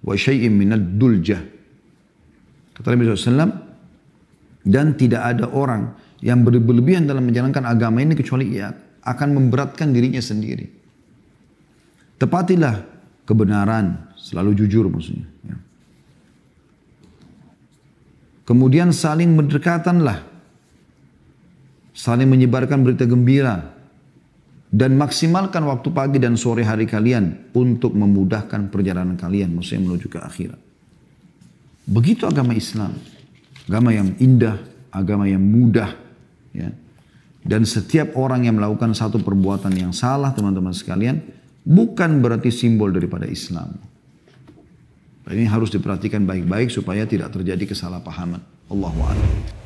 wa syai'in minad duljah. Kata Nabi SAW, dan tidak ada orang yang berlebihan dalam menjalankan agama ini kecuali ia akan memberatkan dirinya sendiri. Tepatilah kebenaran, selalu jujur maksudnya. Ya. Kemudian saling berdekatanlah. Saling menyebarkan berita gembira. Dan maksimalkan waktu pagi dan sore hari kalian untuk memudahkan perjalanan kalian, maksudnya menuju ke akhirat. Begitu agama Islam. Agama yang indah, agama yang mudah. Ya. Dan setiap orang yang melakukan satu perbuatan yang salah, teman-teman sekalian, bukan berarti simbol daripada Islam. Ini harus diperhatikan baik-baik supaya tidak terjadi kesalahpahaman. Allahu a'lam.